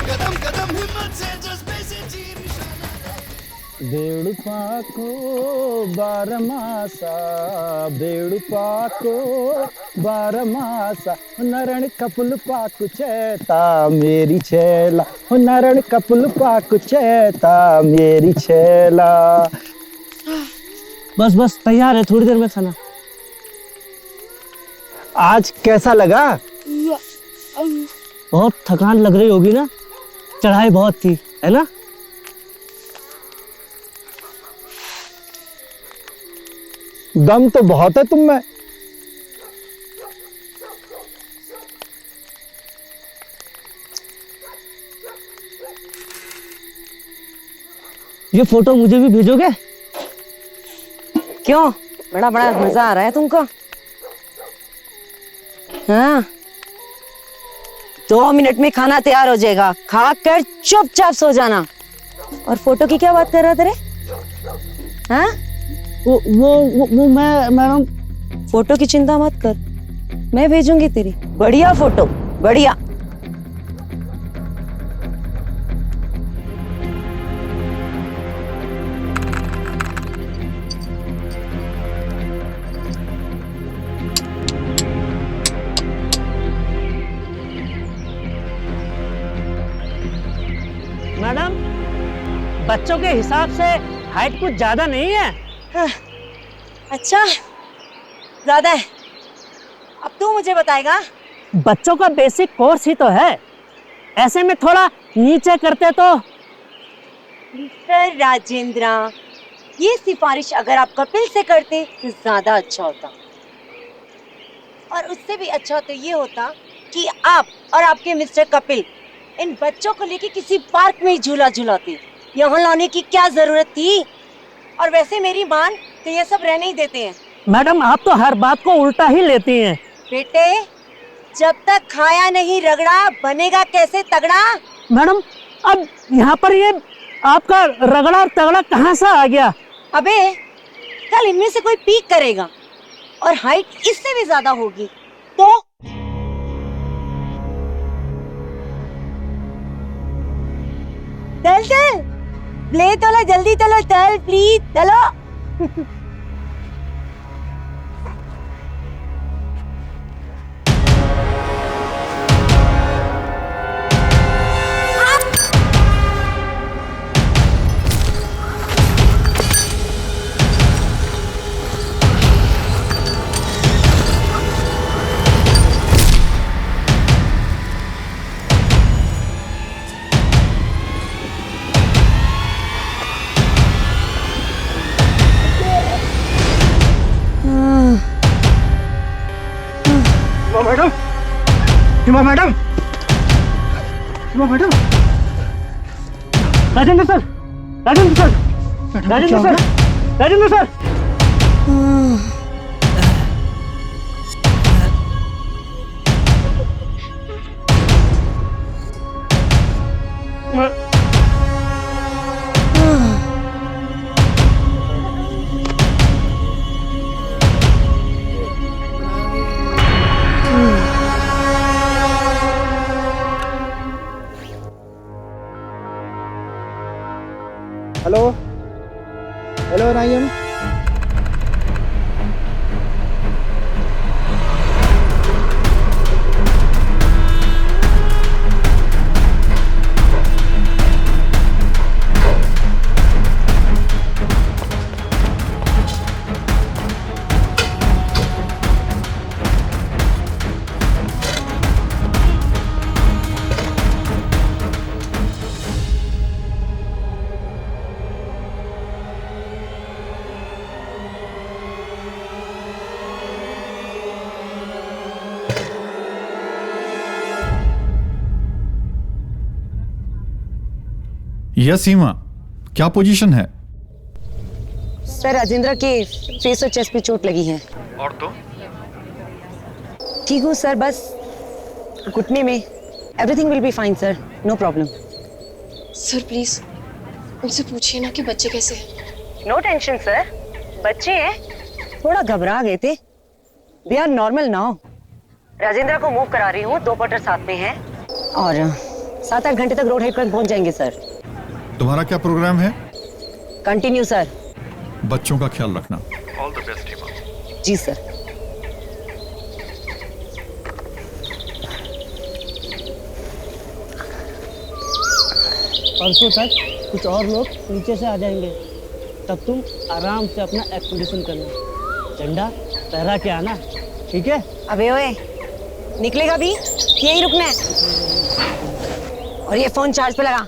कदम कदम हिम्मत से जज्बे से जी बेड़ुपाको बारमासा, बेड़ुपाको बारमासा, नरण कपुल पाकु चेता मेरी छेला, नरण कपुल पाकु चेता मेरी छेला। बस बस तैयार है, थोड़ी देर में खाना। आज कैसा लगा? बहुत थकान लग रही होगी ना, चढ़ाई बहुत थी, है ना? दम तो बहुत है तुम में। ये फोटो मुझे भी भेजोगे? क्यों, बड़ा बड़ा मजा आ रहा है तुमको? हाँ, 2 मिनट में खाना तैयार हो जाएगा, खाकर चुपचाप सो जाना। और फोटो की क्या बात कर रहा तेरे? हाँ? वो मैडम, फोटो की चिंता मत कर, मैं भेजूंगी तेरी बढ़िया फोटो, बढ़िया। मैडम, बच्चों के हिसाब से हाइट कुछ ज्यादा नहीं है। अच्छा, ज्यादा है। अब तू मुझे बताएगा। बच्चों का बेसिक कोर्स ही तो है, ऐसे में थोड़ा नीचे करते तो। मिस्टर राजेंद्र, ये सिफारिश अगर आप कपिल से करते तो ज्यादा अच्छा होता, और उससे भी अच्छा तो ये होता कि आप और आपके मिस्टर कपिल इन बच्चों को लेके किसी पार्क में ही झूला झूलाते। यहाँ लाने की क्या जरूरत थी? और वैसे मेरी मान तो ये सब रहने ही देते हैं। मैडम, आप तो हर बात को उल्टा ही लेती हैं। बेटे, जब तक खाया नहीं रगड़ा बनेगा कैसे तगड़ा? मैडम, अब यहाँ पर ये आपका रगड़ा और तगड़ा कहाँ से आ गया? अबे, कल इनमें से कोई पीक करेगा और हाइट इससे भी ज्यादा होगी तो चल चल, ले चलो, जल्दी चलो, चल प्लीज चलो। Madam, Hima madam, Hima madam, Rajendra sir, Rajendra sir, Rajendra sir, Rajendra sir. Hello hello Naim, yes Seema, क्या पोजीशन है? सर राजेंद्र के फेस और चेस्ट पे चोट लगी है। और तो ठीक हूँ सर, बस घुटने में। Everything will be fine sir, no problem. Sir please उनसे पूछिए ना कि बच्चे कैसे हैं। नो टेंशन सर, बच्चे हैं, थोड़ा घबरा गए थे, they are normal now. Rajendra को मूव करा रही हूँ, 2 पॉटर साथ में हैं और 7-8 घंटे तक रोड हेड पर पहुंच जाएंगे सर। तुम्हारा क्या प्रोग्राम है? Continue sir. बच्चों का ख्याल रखना। All the best Hima. जी सर। परसों तक कुछ और लोग नीचे से आ जाएंगे, तब तुम आराम से अपना एक्सपीडिशन करना, झंडा फहरा के आना, ठीक है? अबे ओए, निकलेगा भी यही रुकना है। और ये फोन चार्ज पे लगा।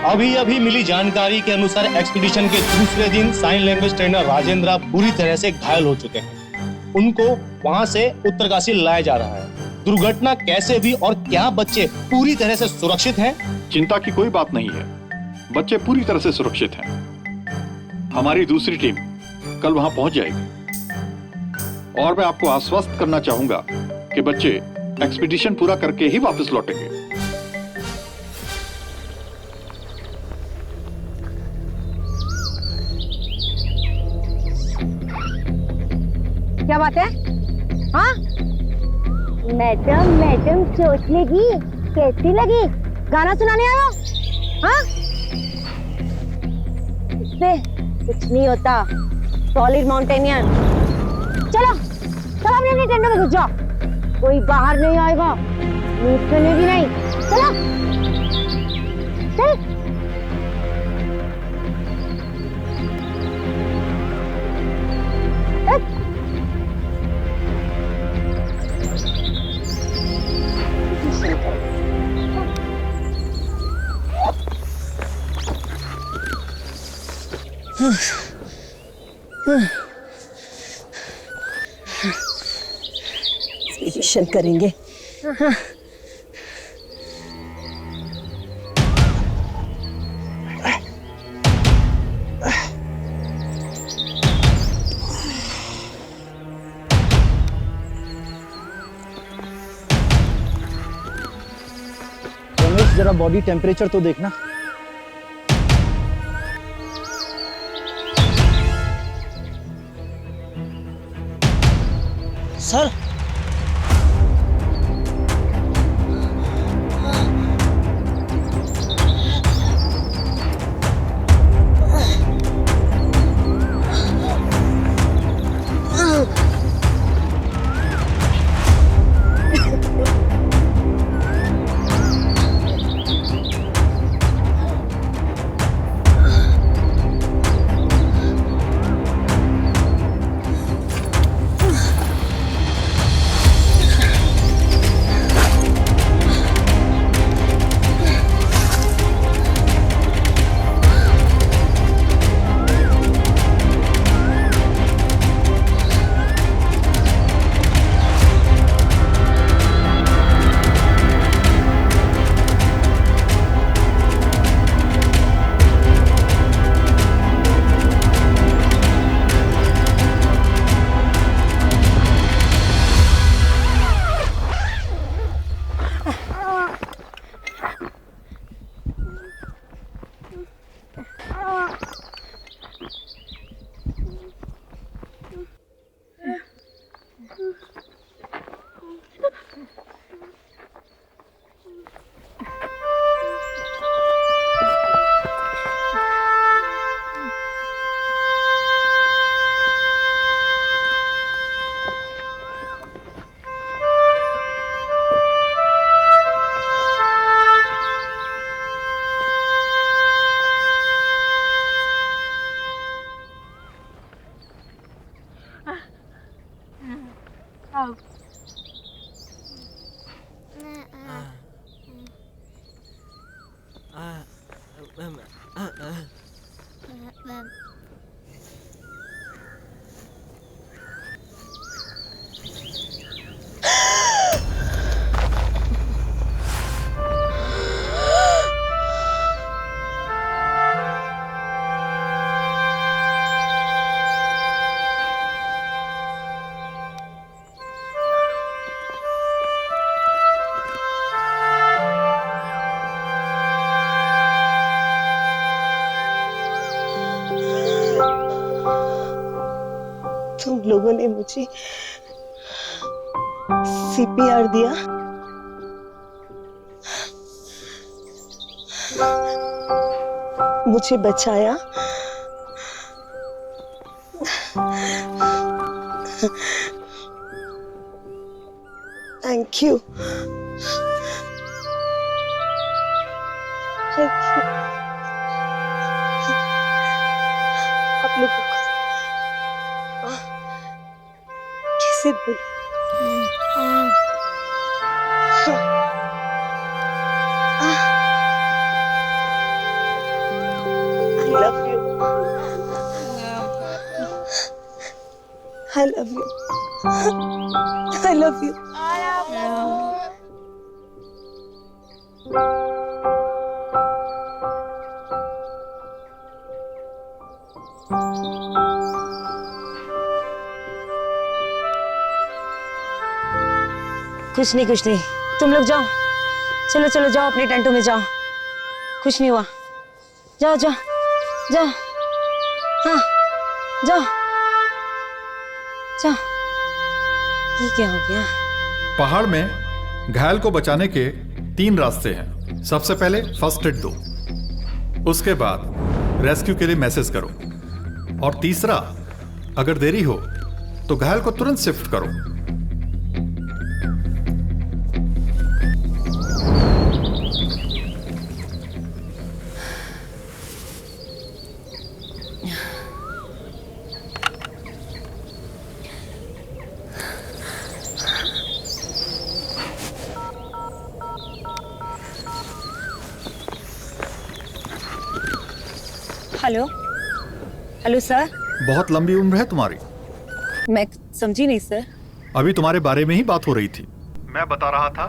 अभी अभी मिली जानकारी के अनुसार एक्सपीडिशन के दूसरे दिन साइन लैंग्वेज ट्रेनर राजेंद्र बुरी तरह से घायल हो चुके हैं। उनको वहां से उत्तरकाशी लाया जा रहा है। दुर्घटना कैसे हुई और क्या बच्चे पूरी तरह से सुरक्षित हैं? चिंता की कोई बात नहीं है, बच्चे पूरी तरह से सुरक्षित हैं। हमारी दूसरी टीम कल वहां पहुंच जाएगी और मैं आपको आश्वस्त करना चाहूंगा कि बच्चे एक्सपीडिशन पूरा करके ही वापस लौटेंगे। क्या बात है? हाँ मैडम सोच लेगी। कैसी लगी? गाना सुनाने आया? हाँ इससे कुछ नहीं होता, सॉलिड माउंटेनियर। चलो चलो अपने टेंट में घुस जाओ, कोई बाहर नहीं आएगा, नीचे भी नहीं। चलो चल। एक्सपीडिशन करेंगे। रमेश जरा बॉडी टेम्परेचर तो देखना। सर ने मुझे सीपीआर दिया। मुझे बचाया। Thank you. Thank you. आप लोगों को कैसे बोलूं? I love you. I love you. I love you. कुछ नहीं, तुम लोग जाओ, चलो जाओ अपने टेंटों में जाओ, कुछ नहीं हुआ, जाओ हाँ जाओ। ये क्या हो गया? पहाड़ में घायल को बचाने के 3 रास्ते हैं। सबसे पहले फर्स्ट एड दो, उसके बाद रेस्क्यू के लिए मैसेज करो, और तीसरा, अगर देरी हो तो घायल को तुरंत शिफ्ट करो। Hello sir. बहुत लंबी उम्र है तुम्हारी। मैं समझी नहीं सर। अभी तुम्हारे बारे में ही बात हो रही थी। मैं बता रहा था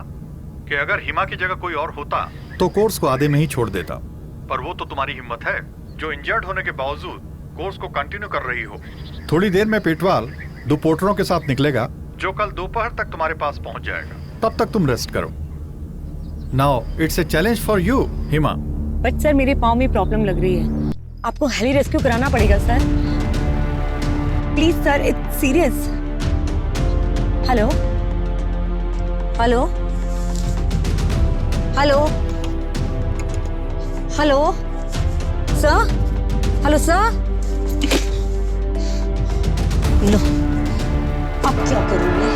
कि अगर हिमा की जगह कोई और होता तो कोर्स को आधे में ही छोड़ देता, पर वो तो तुम्हारी हिम्मत है जो इंजर्ड होने के बावजूद कोर्स को कंटिन्यू कर रही हो। थोड़ी देर में पेटवाल 2 पोर्टरों के साथ निकलेगा जो कल दोपहर तक तुम्हारे पास पहुंच जाएगा। तब तक तुम रेस्ट करो। Now it's a challenge for you Hima. But sir मेरे पाँव में प्रॉब्लम लग रही है, आपको हेली रेस्क्यू कराना पड़ेगा sir. Please sir, it's serious. Hello hello hello hello sir, hello sir. लो, अब क्या करूंगी?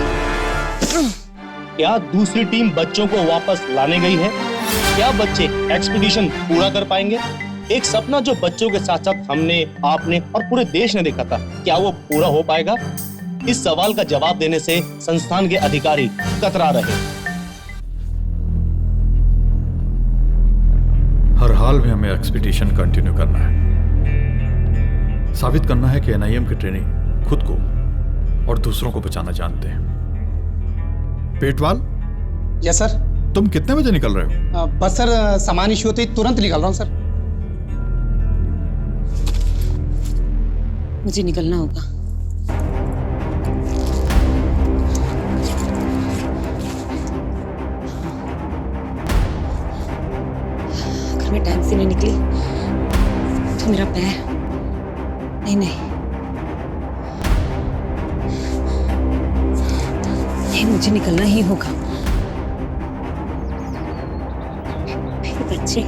क्या दूसरी टीम बच्चों को वापस लाने गई है? क्या बच्चे एक्सपीडिशन पूरा कर पाएंगे? एक सपना जो बच्चों के साथ साथ हमने, आपने और पूरे देश ने देखा था, क्या वो पूरा हो पाएगा? इस सवाल का जवाब देने से संस्थान के अधिकारी कतरा रहे। हर हाल में हमें एक्सपीडिशन कंटिन्यू करना है। साबित करना है कि एनआईएम की ट्रेनिंग खुद को और दूसरों को बचाना जानते हैं। पेटवाल। Yes sir. तुम कितने बजे निकल रहे हो? बस सर, सामान इश्यू होते ही तुरंत निकल रहा हूँ सर। मुझे निकलना होगा। अगर मैं टाइम से नहीं निकली तो मेरा पैर नहीं, मुझे निकलना ही होगा। मेरे बच्चे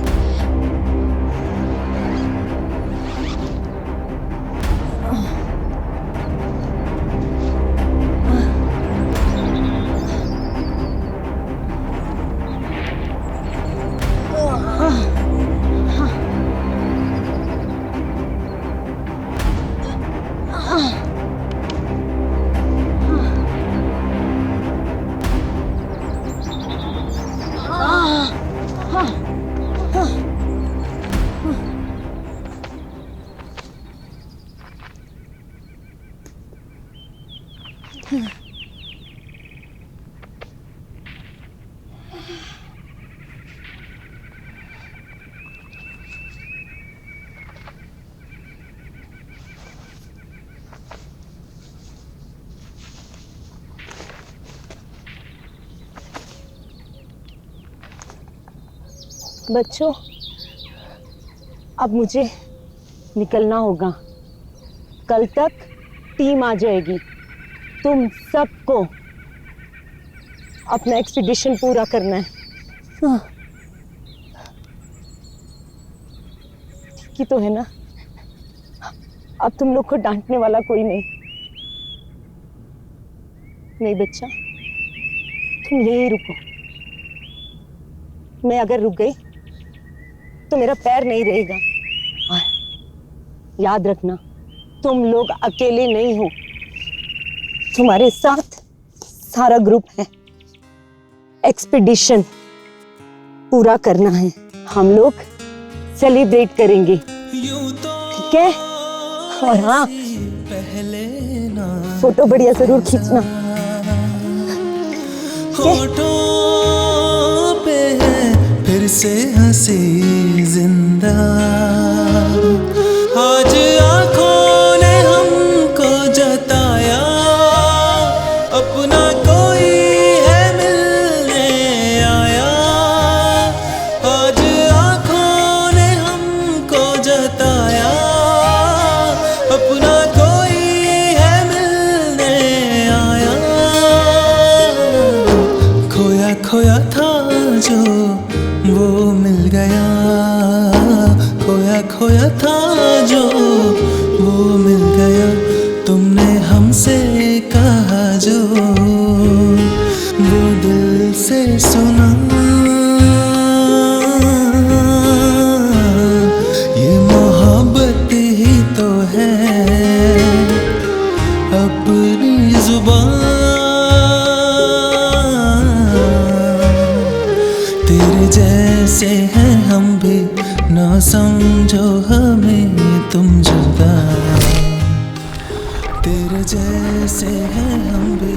बच्चों, अब मुझे निकलना होगा। कल तक टीम आ जाएगी। तुम सबको अपना एक्सपीडिशन पूरा करना है। ठीक ही तो है ना? अब तुम लोग को डांटने वाला कोई नहीं। नहीं बच्चा, तुम यहीं रुको। मैं अगर रुक गई तो मेरा पैर नहीं रहेगा। और याद रखना, तुम लोग अकेले नहीं हो, तुम्हारे साथ सारा ग्रुप है। एक्सपीडिशन पूरा करना है, हम लोग सेलिब्रेट करेंगे, ठीक है? और हाँ, फोटो बढ़िया जरूर खींचना। होठों पे है फिर से हंसी जिंदा, आज आँखों ने हमको जताया अपना कोई है मिलने आया। आज आँखों ने हमको जताया अपना कोई है मिलने आया। खोया खोया था जो वो मिल गया, खोया खोया था जो वो मिल गया। तुमने हमसे कहा जो वो दिल से सुना, ये मोहब्बत ही तो है अपनी जुबान। तेरे जैसे हैं हम भी, ना समझो हमें तुम जुदा। तेरे जैसे हैं हम भी,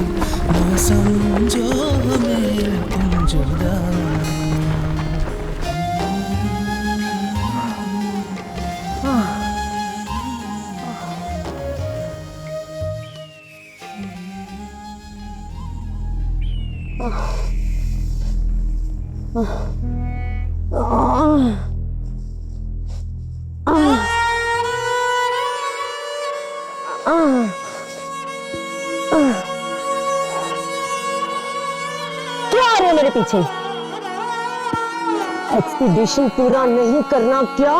ना समझो हमें तुम जुदा। क्या आ रहे हो मेरे पीछे? एक्सपीडिशन पूरा नहीं करना क्या?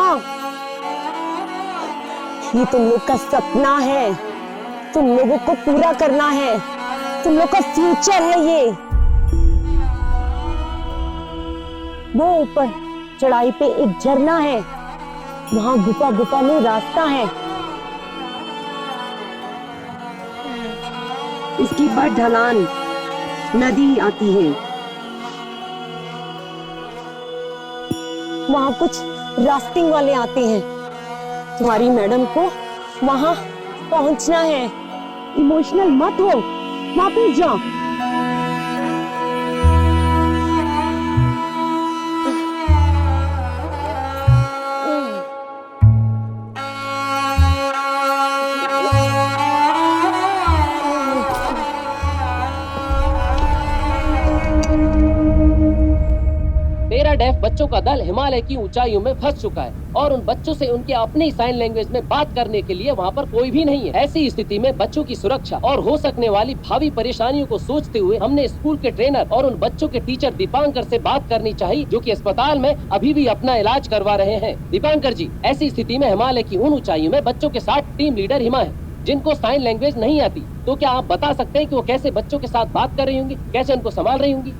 ये तुम लोग का सपना है, तुम लोगों को पूरा करना है, तुम लोग का फ्यूचर है ये। वो ऊपर चढ़ाई पे एक झरना है, वहां गुफा गुफा में रास्ता है, इसकी पर ढलान नदी आती है। वहां कुछ राफ्टिंग वाले आते हैं, तुम्हारी मैडम को वहां पहुंचना है। इमोशनल मत हो, वापस जाओ। तेरा डेफ बच्चों का दल हिमालय की ऊंचाइयों में फंस चुका है और उन बच्चों से उनके अपनी साइन लैंग्वेज में बात करने के लिए वहाँ पर कोई भी नहीं है। ऐसी स्थिति में बच्चों की सुरक्षा और हो सकने वाली भावी परेशानियों को सोचते हुए हमने स्कूल के ट्रेनर और उन बच्चों के टीचर दीपांकर से बात करनी चाहिए, जो कि अस्पताल में अभी भी अपना इलाज करवा रहे हैं। दीपांकर जी, ऐसी स्थिति में हिमालय की उन ऊंचाइयों में बच्चों के साथ टीम लीडर हिमा है, जिनको साइन लैंग्वेज नहीं आती। तो क्या आप बता सकते हैं कि वो कैसे बच्चों के साथ बात कर रही होंगी, कैसे उनको संभाल रही होंगी?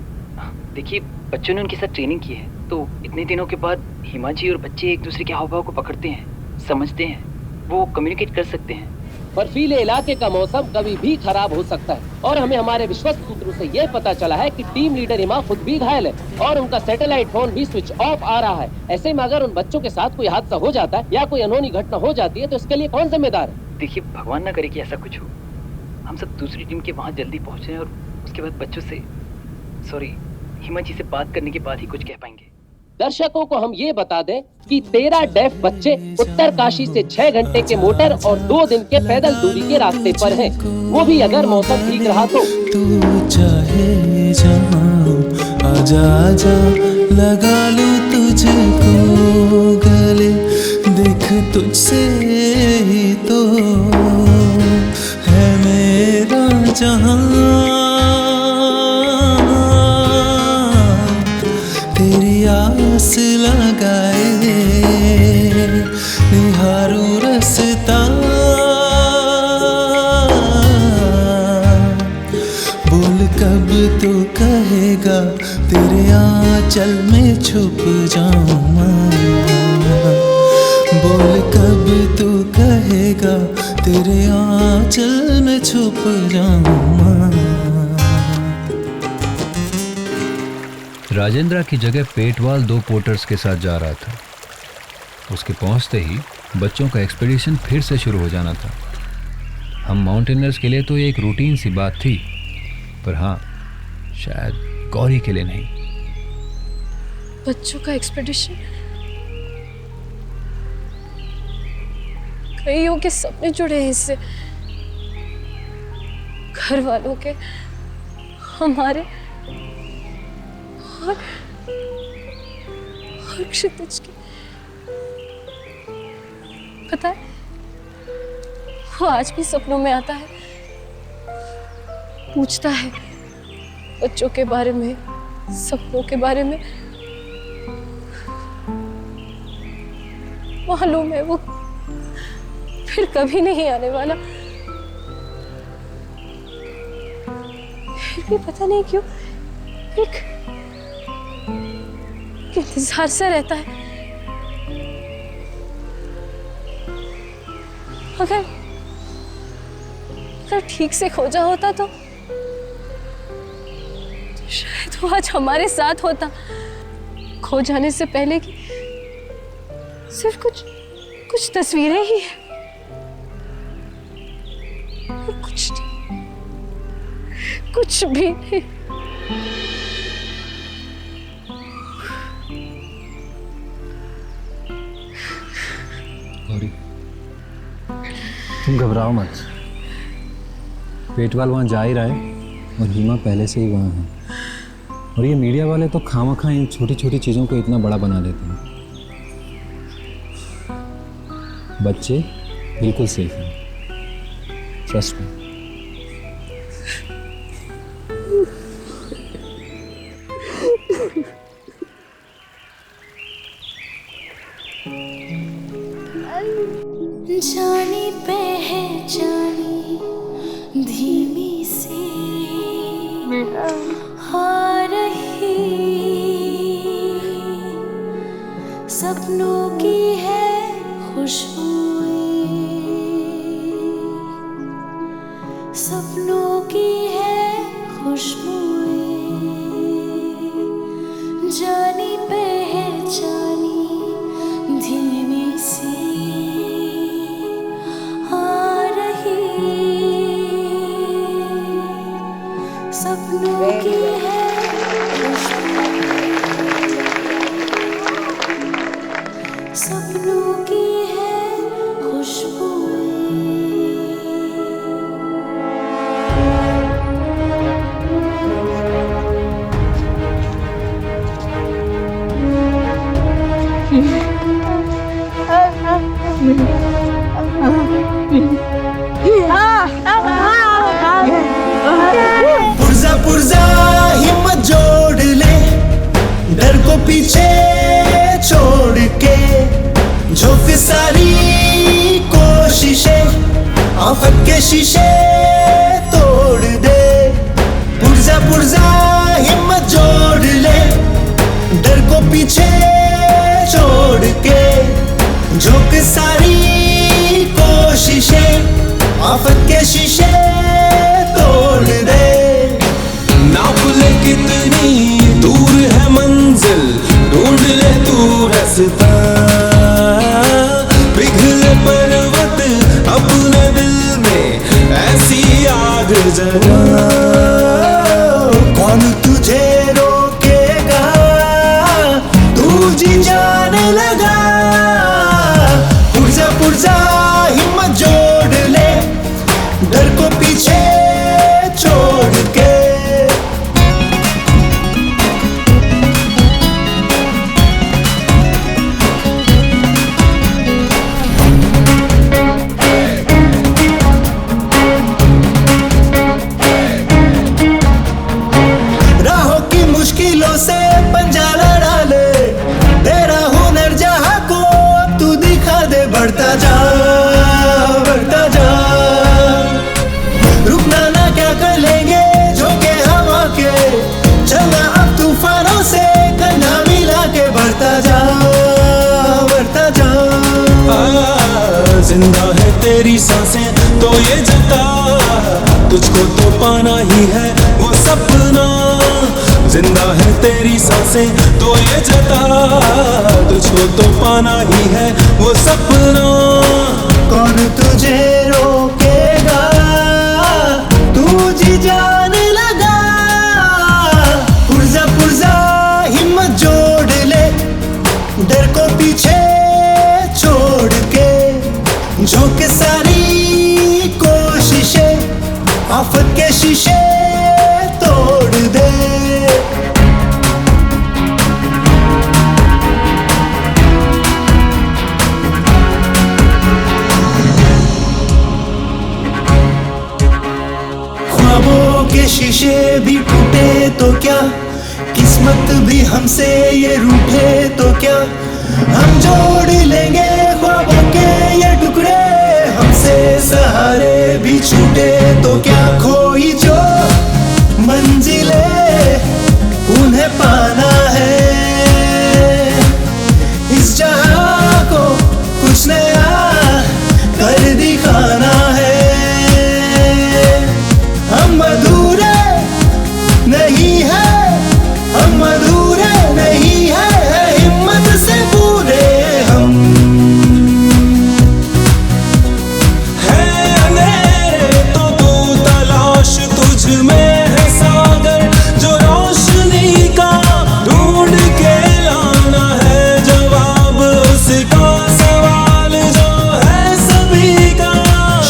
देखिए, बच्चों ने उनके साथ ट्रेनिंग की है, तो इतने दिनों के बाद हिमा जी और बच्चे एक दूसरे के हाव भाव को पकड़ते हैं, समझते हैं, वो कम्युनिकेट कर सकते हैं। बर्फीले इलाके का मौसम कभी भी खराब हो सकता है और हमें हमारे विश्वस्त सूत्रों से यह पता चला है कि टीम लीडर हिमा खुद भी घायल है और उनका सैटेलाइट फोन भी स्विच ऑफ आ रहा है। ऐसे में अगर उन बच्चों के साथ कोई हादसा हो जाता है या कोई अनहोनी घटना हो जाती है तो इसके लिए कौन जिम्मेदार है? देखिए, भगवान ना करे कि ऐसा कुछ हो। हम सब दूसरी टीम के वहाँ जल्दी पहुँचे और उसके बाद बच्चों से, सॉरी, हिमा जी से बात करने के बाद ही कुछ कह पाएंगे। दर्शकों को हम ये बता दें कि 13 डेफ बच्चे उत्तर काशी से 6 घंटे के मोटर और 2 दिन के पैदल दूरी के रास्ते पर हैं, वो भी अगर मौसम ठीक रहा तो। तू चाहे जहाँ आजा आजा, लगा लूं तुझको गले, देख तुझसे ही तो है मेरा जहां तेरी आस लगाए निहारूं रास्ता बोल कब तो कहेगा तेरे आंचल में छुप जाऊं माँ बोल कब तो कहेगा तेरे आंचल में छुप जाऊं माँ। राजेंद्र की जगह पेटवाल 2 पोर्टर्स के साथ जा रहा था। उसके पहुंचते ही बच्चों का एक्सपीडिशन फिर से शुरू हो जाना था। हम माउंटेनर्स के लिए तो ये एक रूटीन सी बात थी, पर हाँ, शायद गौरी के लिए नहीं। बच्चों का एक्सपेडिशन, कईयों के सपने जुड़े हैं इससे, घर वालों के, हमारे और क्षितिज के। पता है, वो आज भी सपनों में आता है, पूछता है बच्चों के बारे में, सपनों के बारे में। मालूम है वो फिर कभी नहीं आने वाला, फिर भी पता नहीं क्यों एक इंतजार से रहता है। अगर ठीक से खोजा होता तो शायद वो आज हमारे साथ होता। खो जाने से पहले की सिर्फ कुछ तस्वीरें ही हैं, कुछ नहीं, कुछ भी नहीं। गौरी, तुम घबराओ मत। पेटवाल वहाँ जा ही रहा है और हीमा पहले से ही वहाँ है। और ये मीडिया वाले तो खामखा इन छोटी छोटी चीज़ों को इतना बड़ा बना देते हैं। बच्चे बिल्कुल सेफ हैं, ट्रस्ट मी। जानी पहचानी धीमी सी आ रही, सपनों की है खुशबू, सपनों की है खुशबू, जानी पहचानी धीमी सी सपनों की है खुशबू, सपनों की है खुशबू। पुर्जा पुर्जा हिम्मत जोड़ ले, डर को पीछे छोड़ के, झोंक सारी कोशिशें आफत के शीशे तोड़ दे। पुर्जा पुर्जा हिम्मत जोड़ ले, डर को पीछे छोड़ के, झोंक सारी कोशिशें आफत के शीशे तोड़ दे। नाप ले कितनी दूर है मंजिल, ढूंढ ले तू रास्ता, पिघले पर्वत अपने दिल में ऐसी आग जला। कौन तुझे रोकेगा, तू जी जाने लगा। पुर्जा पुर्जा हिम्मत जोड़ ले, डर को पीछे छोड़ के। जिंदा है तेरी सांसें तो ये जता, तुझको तो पाना ही है वो सपना। जिंदा है तेरी सांसें तो ये जता, तुझको तो पाना ही है वो सपना। कौन तुझे रोकेगा, तू जी जान लगा। पुरजा पुरजा हिम्मत जोड़ ले, डर को पीछे छोड़ के झोंक सारी कोशिशें, आफत के शीशे तोड़ दे। ख्वाबों के शीशे भी टूटे तो क्या, किस्मत भी हमसे ये रूठे तो क्या। हम जोड़ लेंगे ख्वाबों के ये टुकड़े, हमसे सहारे भी छूटे तो क्या। खोई जो मंजिले उन्हें पाना है, इस जहां को कुछ नया कर दिखाना है। हम अधूरे नहीं है, हम अधूरे नहीं है, हिम्मत से पूरे हम हैं। अंधेरे तो तू तलाश, तुझ में है सागर जो रोशनी का ढूंढ के लाना है जवाब उसका, सवाल जो है सभी का।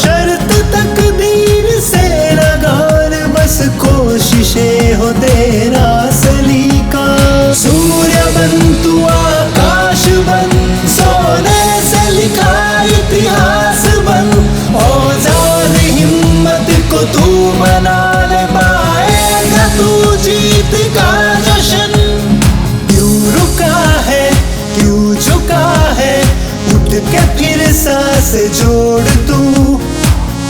शर्त तकदीर से लगान, बस कोशिशें हो तेरा सलीका। सूर्य बन तू आकाश बन, सोने से लिखा इतिहास बन। औजार हिम्मत को तू बना ले, पाएगा तू जीत का जश्न। क्यों रुका है, क्यों झुका है, उठ के फिर सांस जोड़ तू।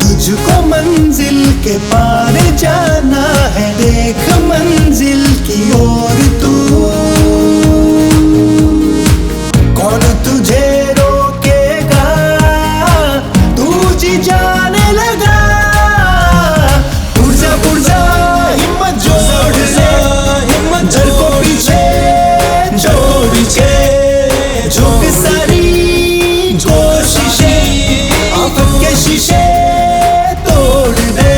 तुझको मंजिल के पार जाना है, देख मंजिल की ओर तू। कौन तुझे रोकेगा, तू जी जाने लगा। पुरजा पुरजा हिम्मत जोड़ ले, हिम्मत डर को पीछे छोड़ के झोंक सारी कोशिशें, आफत के शीशे तोड़ दे।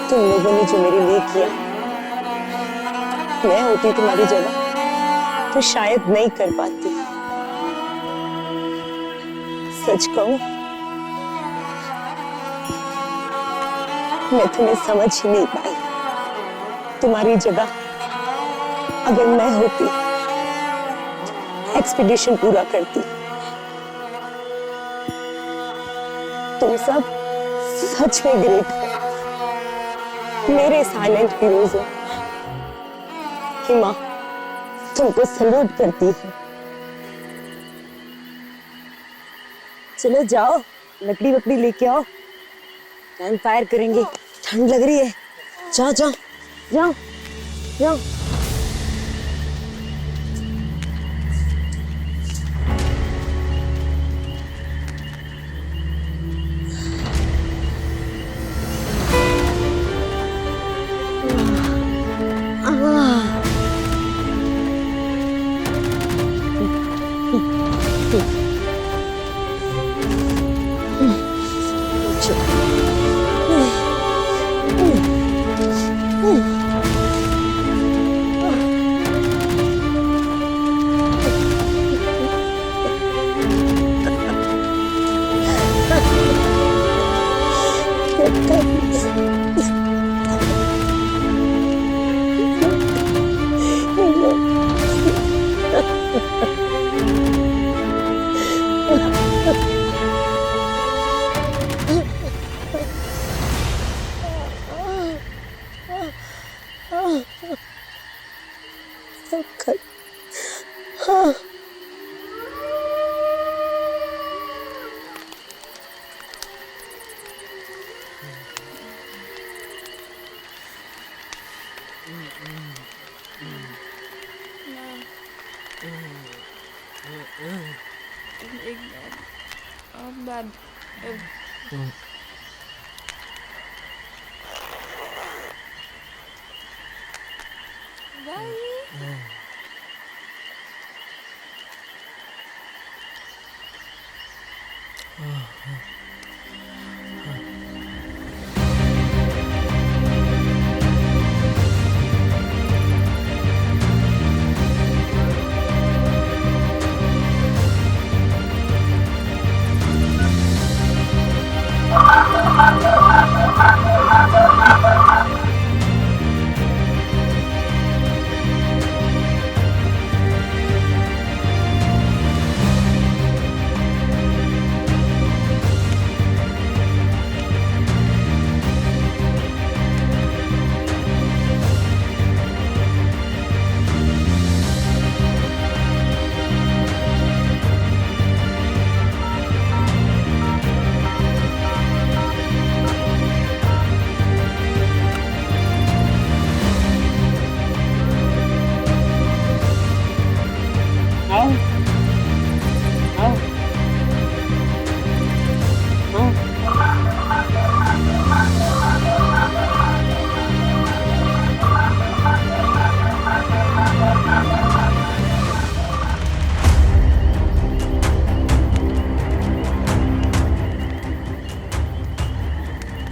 तुम लोगों ने जो मेरे लिए किया, मैं होती तुम्हारी जगह तो शायद नहीं कर पाती। सच कहूं, मैं तुम्हें समझ ही नहीं पाई। तुम्हारी जगह अगर मैं होती, एक्सपीडिशन पूरा करती। तुम सब सच में ग्रेट हो, मेरे साइलेंट हीरोज हो। हिमा तुमको सैल्यूट करती है। चलो जाओ, लकड़ी वकड़ी लेके आओ, कैंप फायर करेंगे। ठंड लग रही है, जाओ जाओ जाओ जाओ।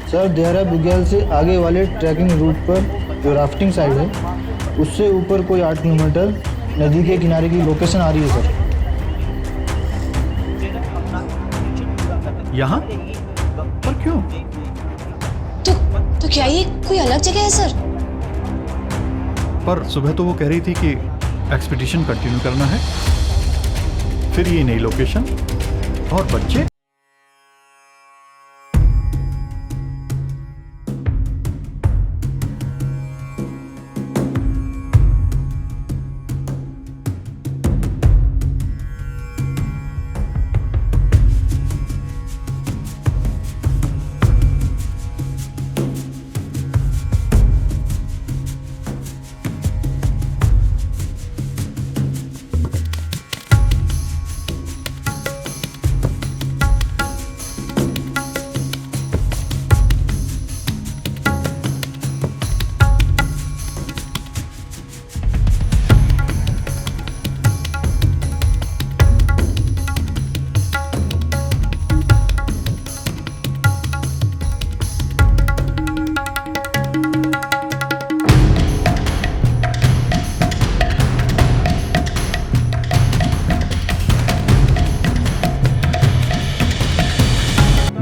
सर, देहरा बुग्याल से आगे वाले ट्रैकिंग रूट पर जो राफ्टिंग साइड है उससे ऊपर कोई 8 किलोमीटर नदी के किनारे की लोकेशन आ रही है सर। यहाँ पर क्यों? तो क्या ये कोई अलग जगह है सर? पर सुबह तो वो कह रही थी कि एक्सपीडिशन कंटिन्यू करना है, फिर ये नई लोकेशन और बच्चे।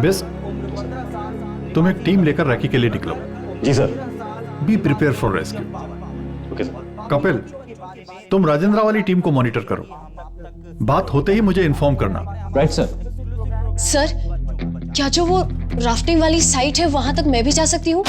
बेस्ट, तुम एक टीम लेकर रैकी के लिए निकलो। जी sir. Be prepare for rescue. Okay sir. Kapil, तुम राजेंद्रा वाली टीम को मॉनिटर करो, बात होते ही मुझे इन्फॉर्म करना। Right sir. सर, क्या जो वो राफ्टिंग वाली साइट है वहां तक मैं भी जा सकती हूँ?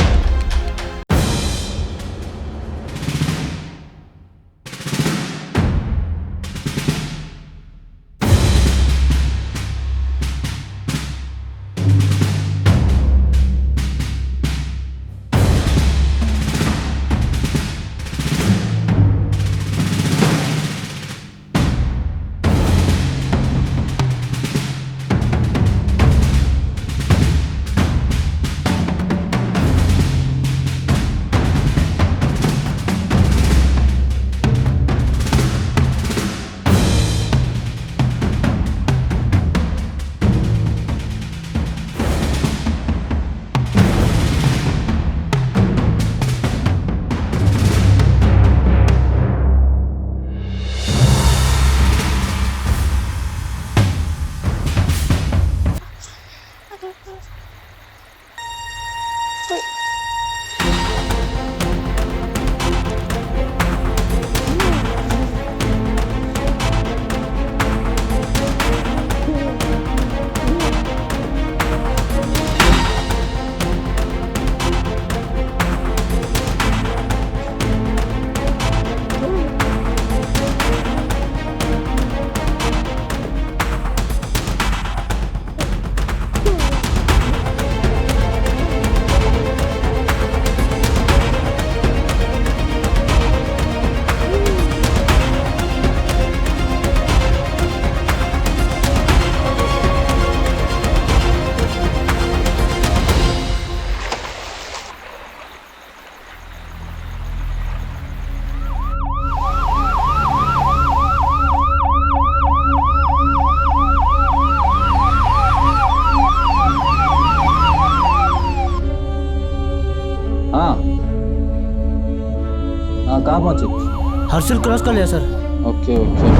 हॉस्टल क्रॉस कर लिया सर। Okay okay.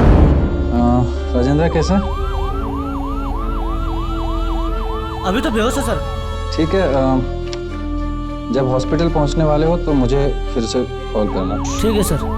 राजेंद्र कैसा? अभी तो बेहोश है सर। ठीक है, जब हॉस्पिटल पहुंचने वाले हो तो मुझे फिर से कॉल करना। ठीक है सर।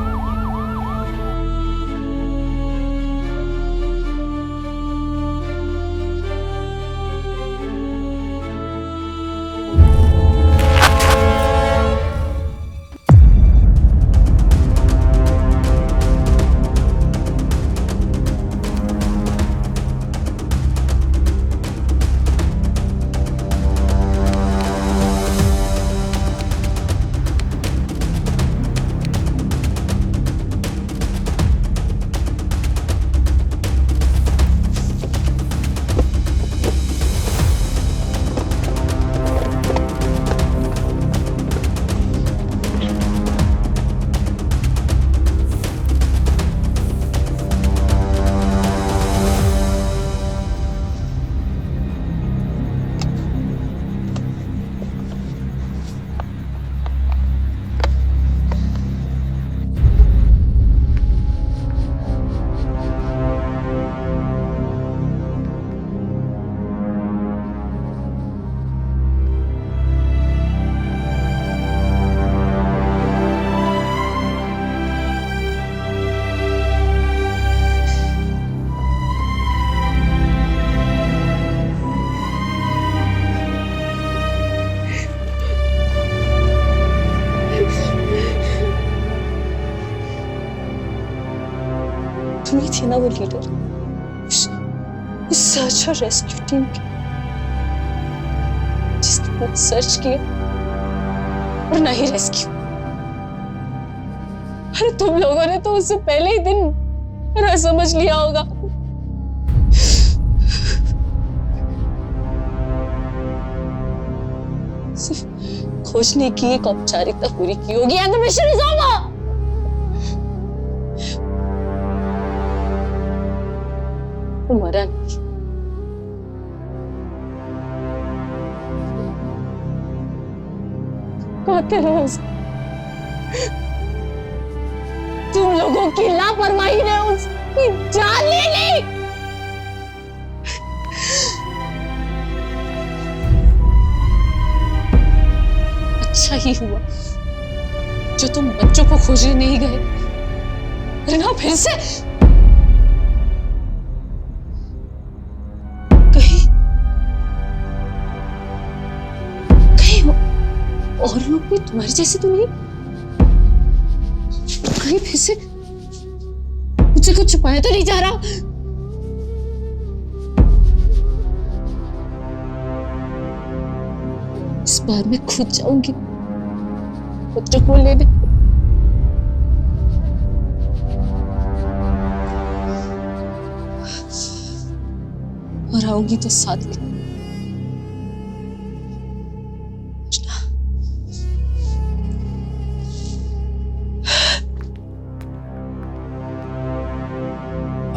तुम ही थी ना वो लीडर उस सर्च और रेस्क्यू टीम की, जिसने सर्च किया और ना ही रेस्क्यू। अरे तुम लोगों ने तो उससे पहले ही दिन ना समझ लिया होगा। सिर्फ खोजने की एक औपचारिकता पूरी की होगी and the mission is over। वो मरा नहीं। कहते रहो तुम लोगों की लापरवाही ने उसकी जान ले ली। अच्छा ही हुआ जो तुम बच्चों को खोजने नहीं गए, वरना फिर से और लोग भी तुम्हारे जैसे तो नहीं, कहीं फिर से मुझसे कुछ छुपाया तो नहीं जा रहा। इस बार मैं खुद जाऊंगी बच्चों को लेने, और आऊंगी तो साथ लेकर।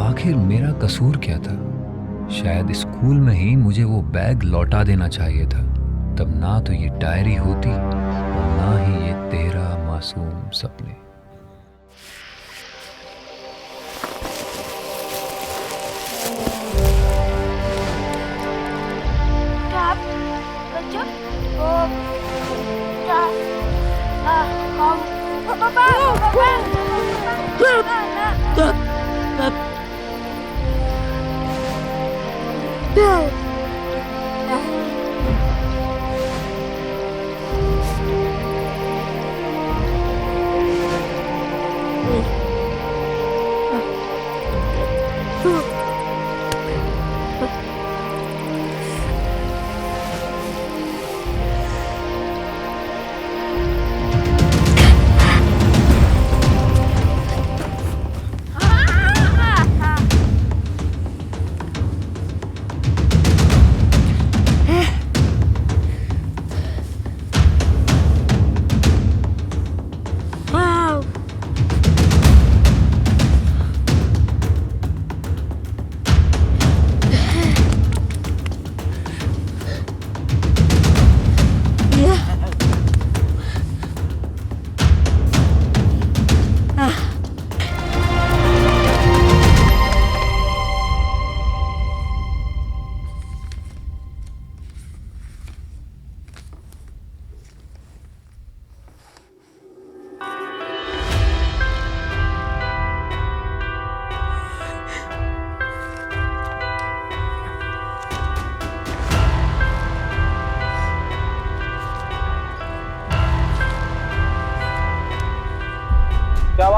आखिर मेरा कसूर क्या था? शायद स्कूल में ही मुझे वो बैग लौटा देना चाहिए था, तब ना तो ये डायरी होती और ना ही ये 13 मासूम सपने।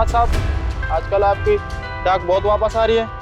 नवाज साहब, आजकल आपकी डाक बहुत वापस आ रही है।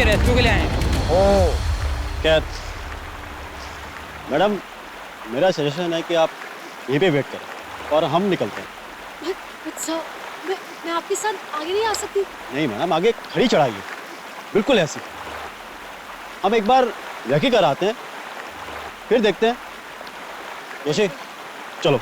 रेस्क्यू के लिए आए हैं। ओह क्या मैडम, मेरा सजेशन है कि आप यहीं पे वेट करें और हम निकलते हैं। मैं आपके साथ आगे नहीं आ सकती। नहीं मैडम, आगे खड़ी चढ़ाई है, बिल्कुल ऐसी। हम एक बार रखी कर आते हैं, फिर देखते हैं। जोशी चलो।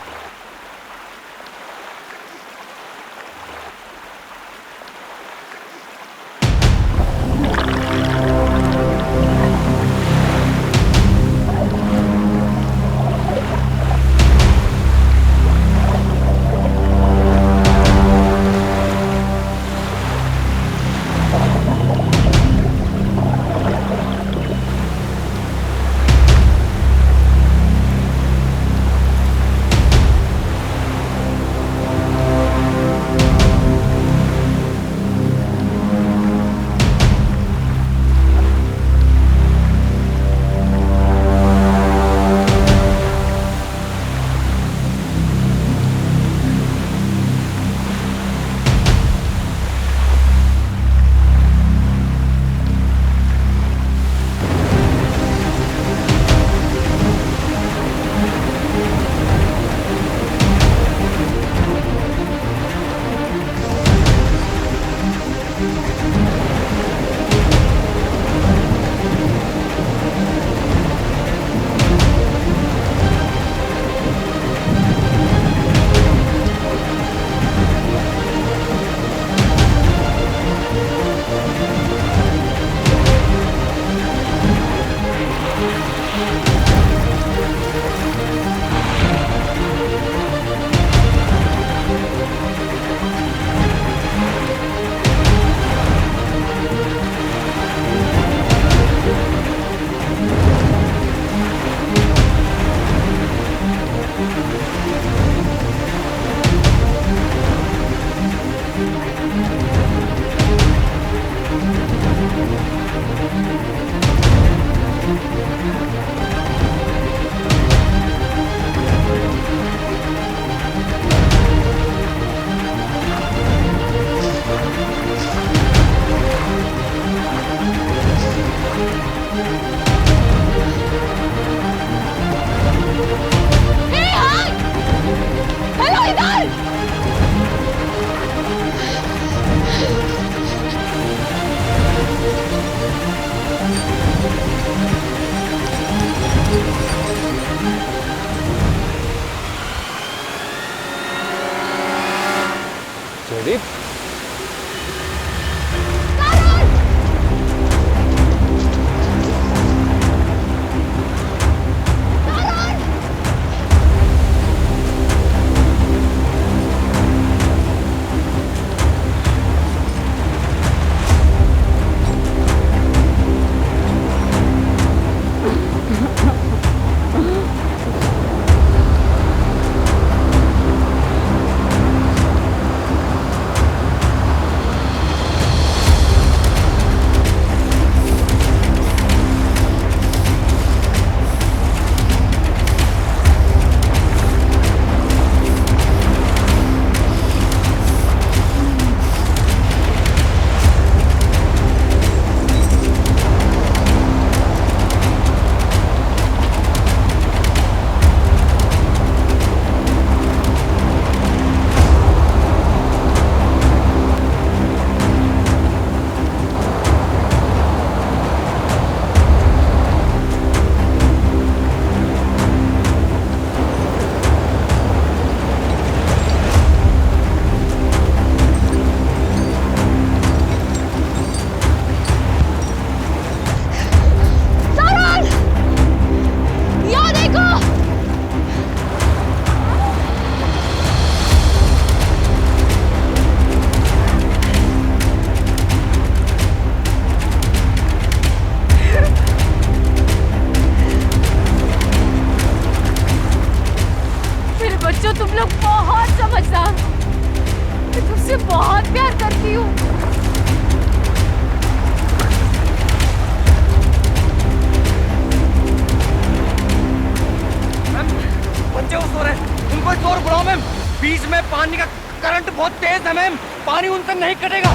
बीच में पानी का करंट बहुत तेज है मैम, पानी उनसे नहीं कटेगा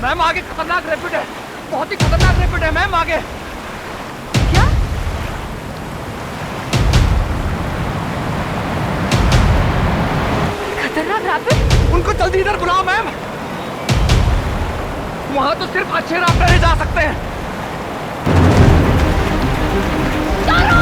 मैम। आगे खतरनाक रैपिड है, बहुत ही खतरनाक रैपिड है मैम आगे। क्या? खतरनाक रैपिड? उनको जल्दी इधर बुलाओ मैम, वहां तो सिर्फ अच्छे राफ्टर ही जा सकते हैं। चारों!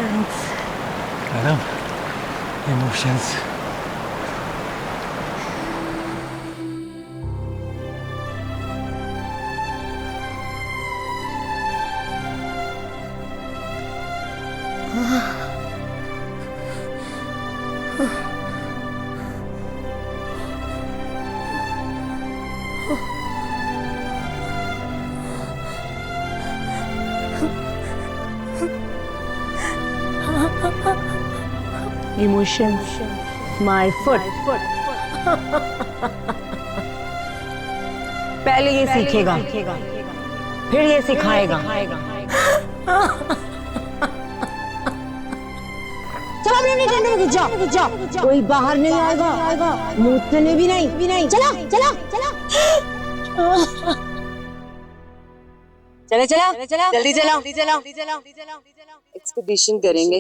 Madam emotions emotions my foot. पहले ये सीखेगा फिर ये सिखाएगा। चलो अपने टेंट में जाओ, कोई बाहर नहीं आएगा, मुझसे भी नहीं। चला चला चला चले चला जल्दी चलाओ। एक्सपीडिशन करेंगे।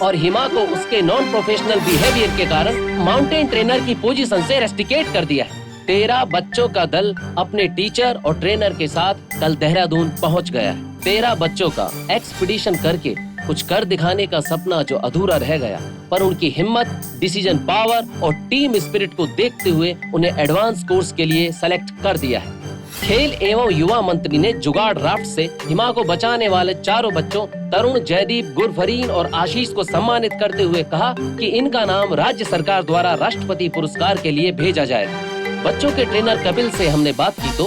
और हिमा को उसके नॉन प्रोफेशनल बिहेवियर के कारण माउंटेन ट्रेनर की पोजीशन से रेस्टिकेट कर दिया है। 13 बच्चों का दल अपने टीचर और ट्रेनर के साथ कल देहरादून पहुंच गया है। 13 बच्चों का एक्सपीडिशन करके कुछ कर दिखाने का सपना जो अधूरा रह गया, पर उनकी हिम्मत, डिसीजन पावर और टीम स्पिरिट को देखते हुए उन्हें एडवांस कोर्स के लिए सेलेक्ट कर दिया है। खेल एवं युवा मंत्री ने जुगाड़ राफ्ट से हिमा को बचाने वाले चारों बच्चों तरुण, जयदीप, गुरफरीन और आशीष को सम्मानित करते हुए कहा कि इनका नाम राज्य सरकार द्वारा राष्ट्रपति पुरस्कार के लिए भेजा जाएगा। बच्चों के ट्रेनर कपिल से हमने बात की तो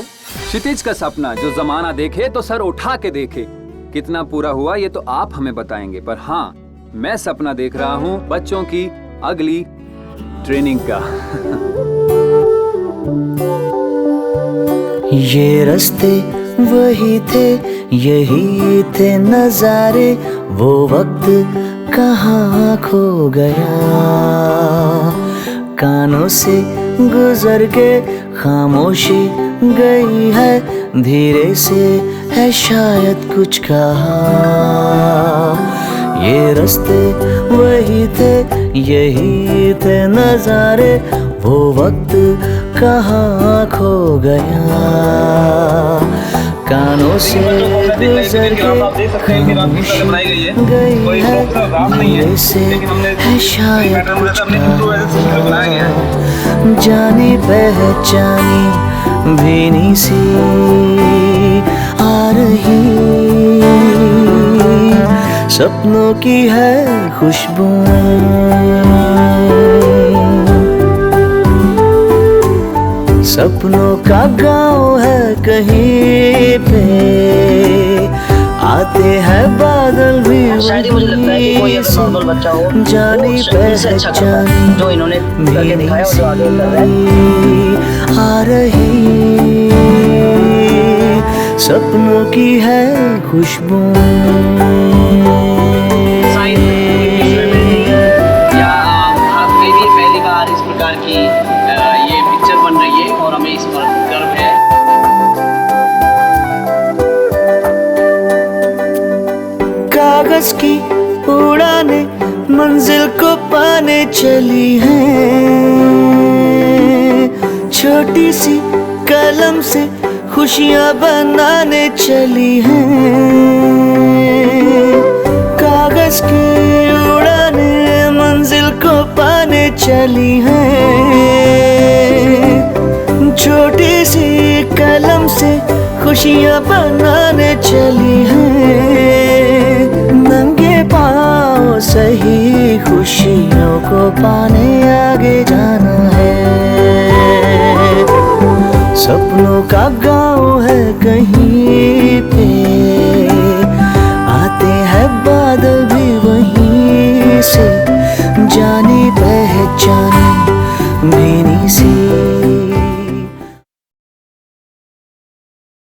क्षितिज का सपना जो जमाना देखे तो सर उठा के देखे, कितना पूरा हुआ ये तो आप हमें बताएंगे, पर हाँ मैं सपना देख रहा हूँ बच्चों की अगली ट्रेनिंग का। ये रास्ते वही थे, यही थे नजारे, वो वक्त कहाँ खो गया। कानों से गुजर के खामोशी गई है, धीरे से है शायद कुछ कहा। ये रास्ते वही थे, यही थे नजारे, वो वक्त कहाँ खो गया। कानों से गुजर के खामोशी गई है, धीरे से है शायद कुछ कहा। जानी पहचानी भीनी सी आ रही, सपनों की है खुशबू। सपनों का गाँव है कहीं पे, आते हैं बादल भी शायद मुझे लगता है कि कोई एक नॉर्मल बच्चा हो जानी पहचानी जो इन्होंने करके दिखाया और जो आगे कर रहा है। आ रही, सपनों की है खुशबू। या आपके लिए पहली बार इस प्रकार की ये पिक्चर बन रही है और हमें इस पर गर्व है। कागज की उड़ाने मंजिल को पाने चली हैं, छोटी सी कलम से खुशियां बनाने चली हैं। कागज की उड़ाने मंजिल को पाने चली हैं, छोटी सी कलम से खुशियां बनाने चली हैं। नंगे पाँव सही खुशियों को पाने आगे जाना है। सपनों का गाँव है कहीं पे, आते हैं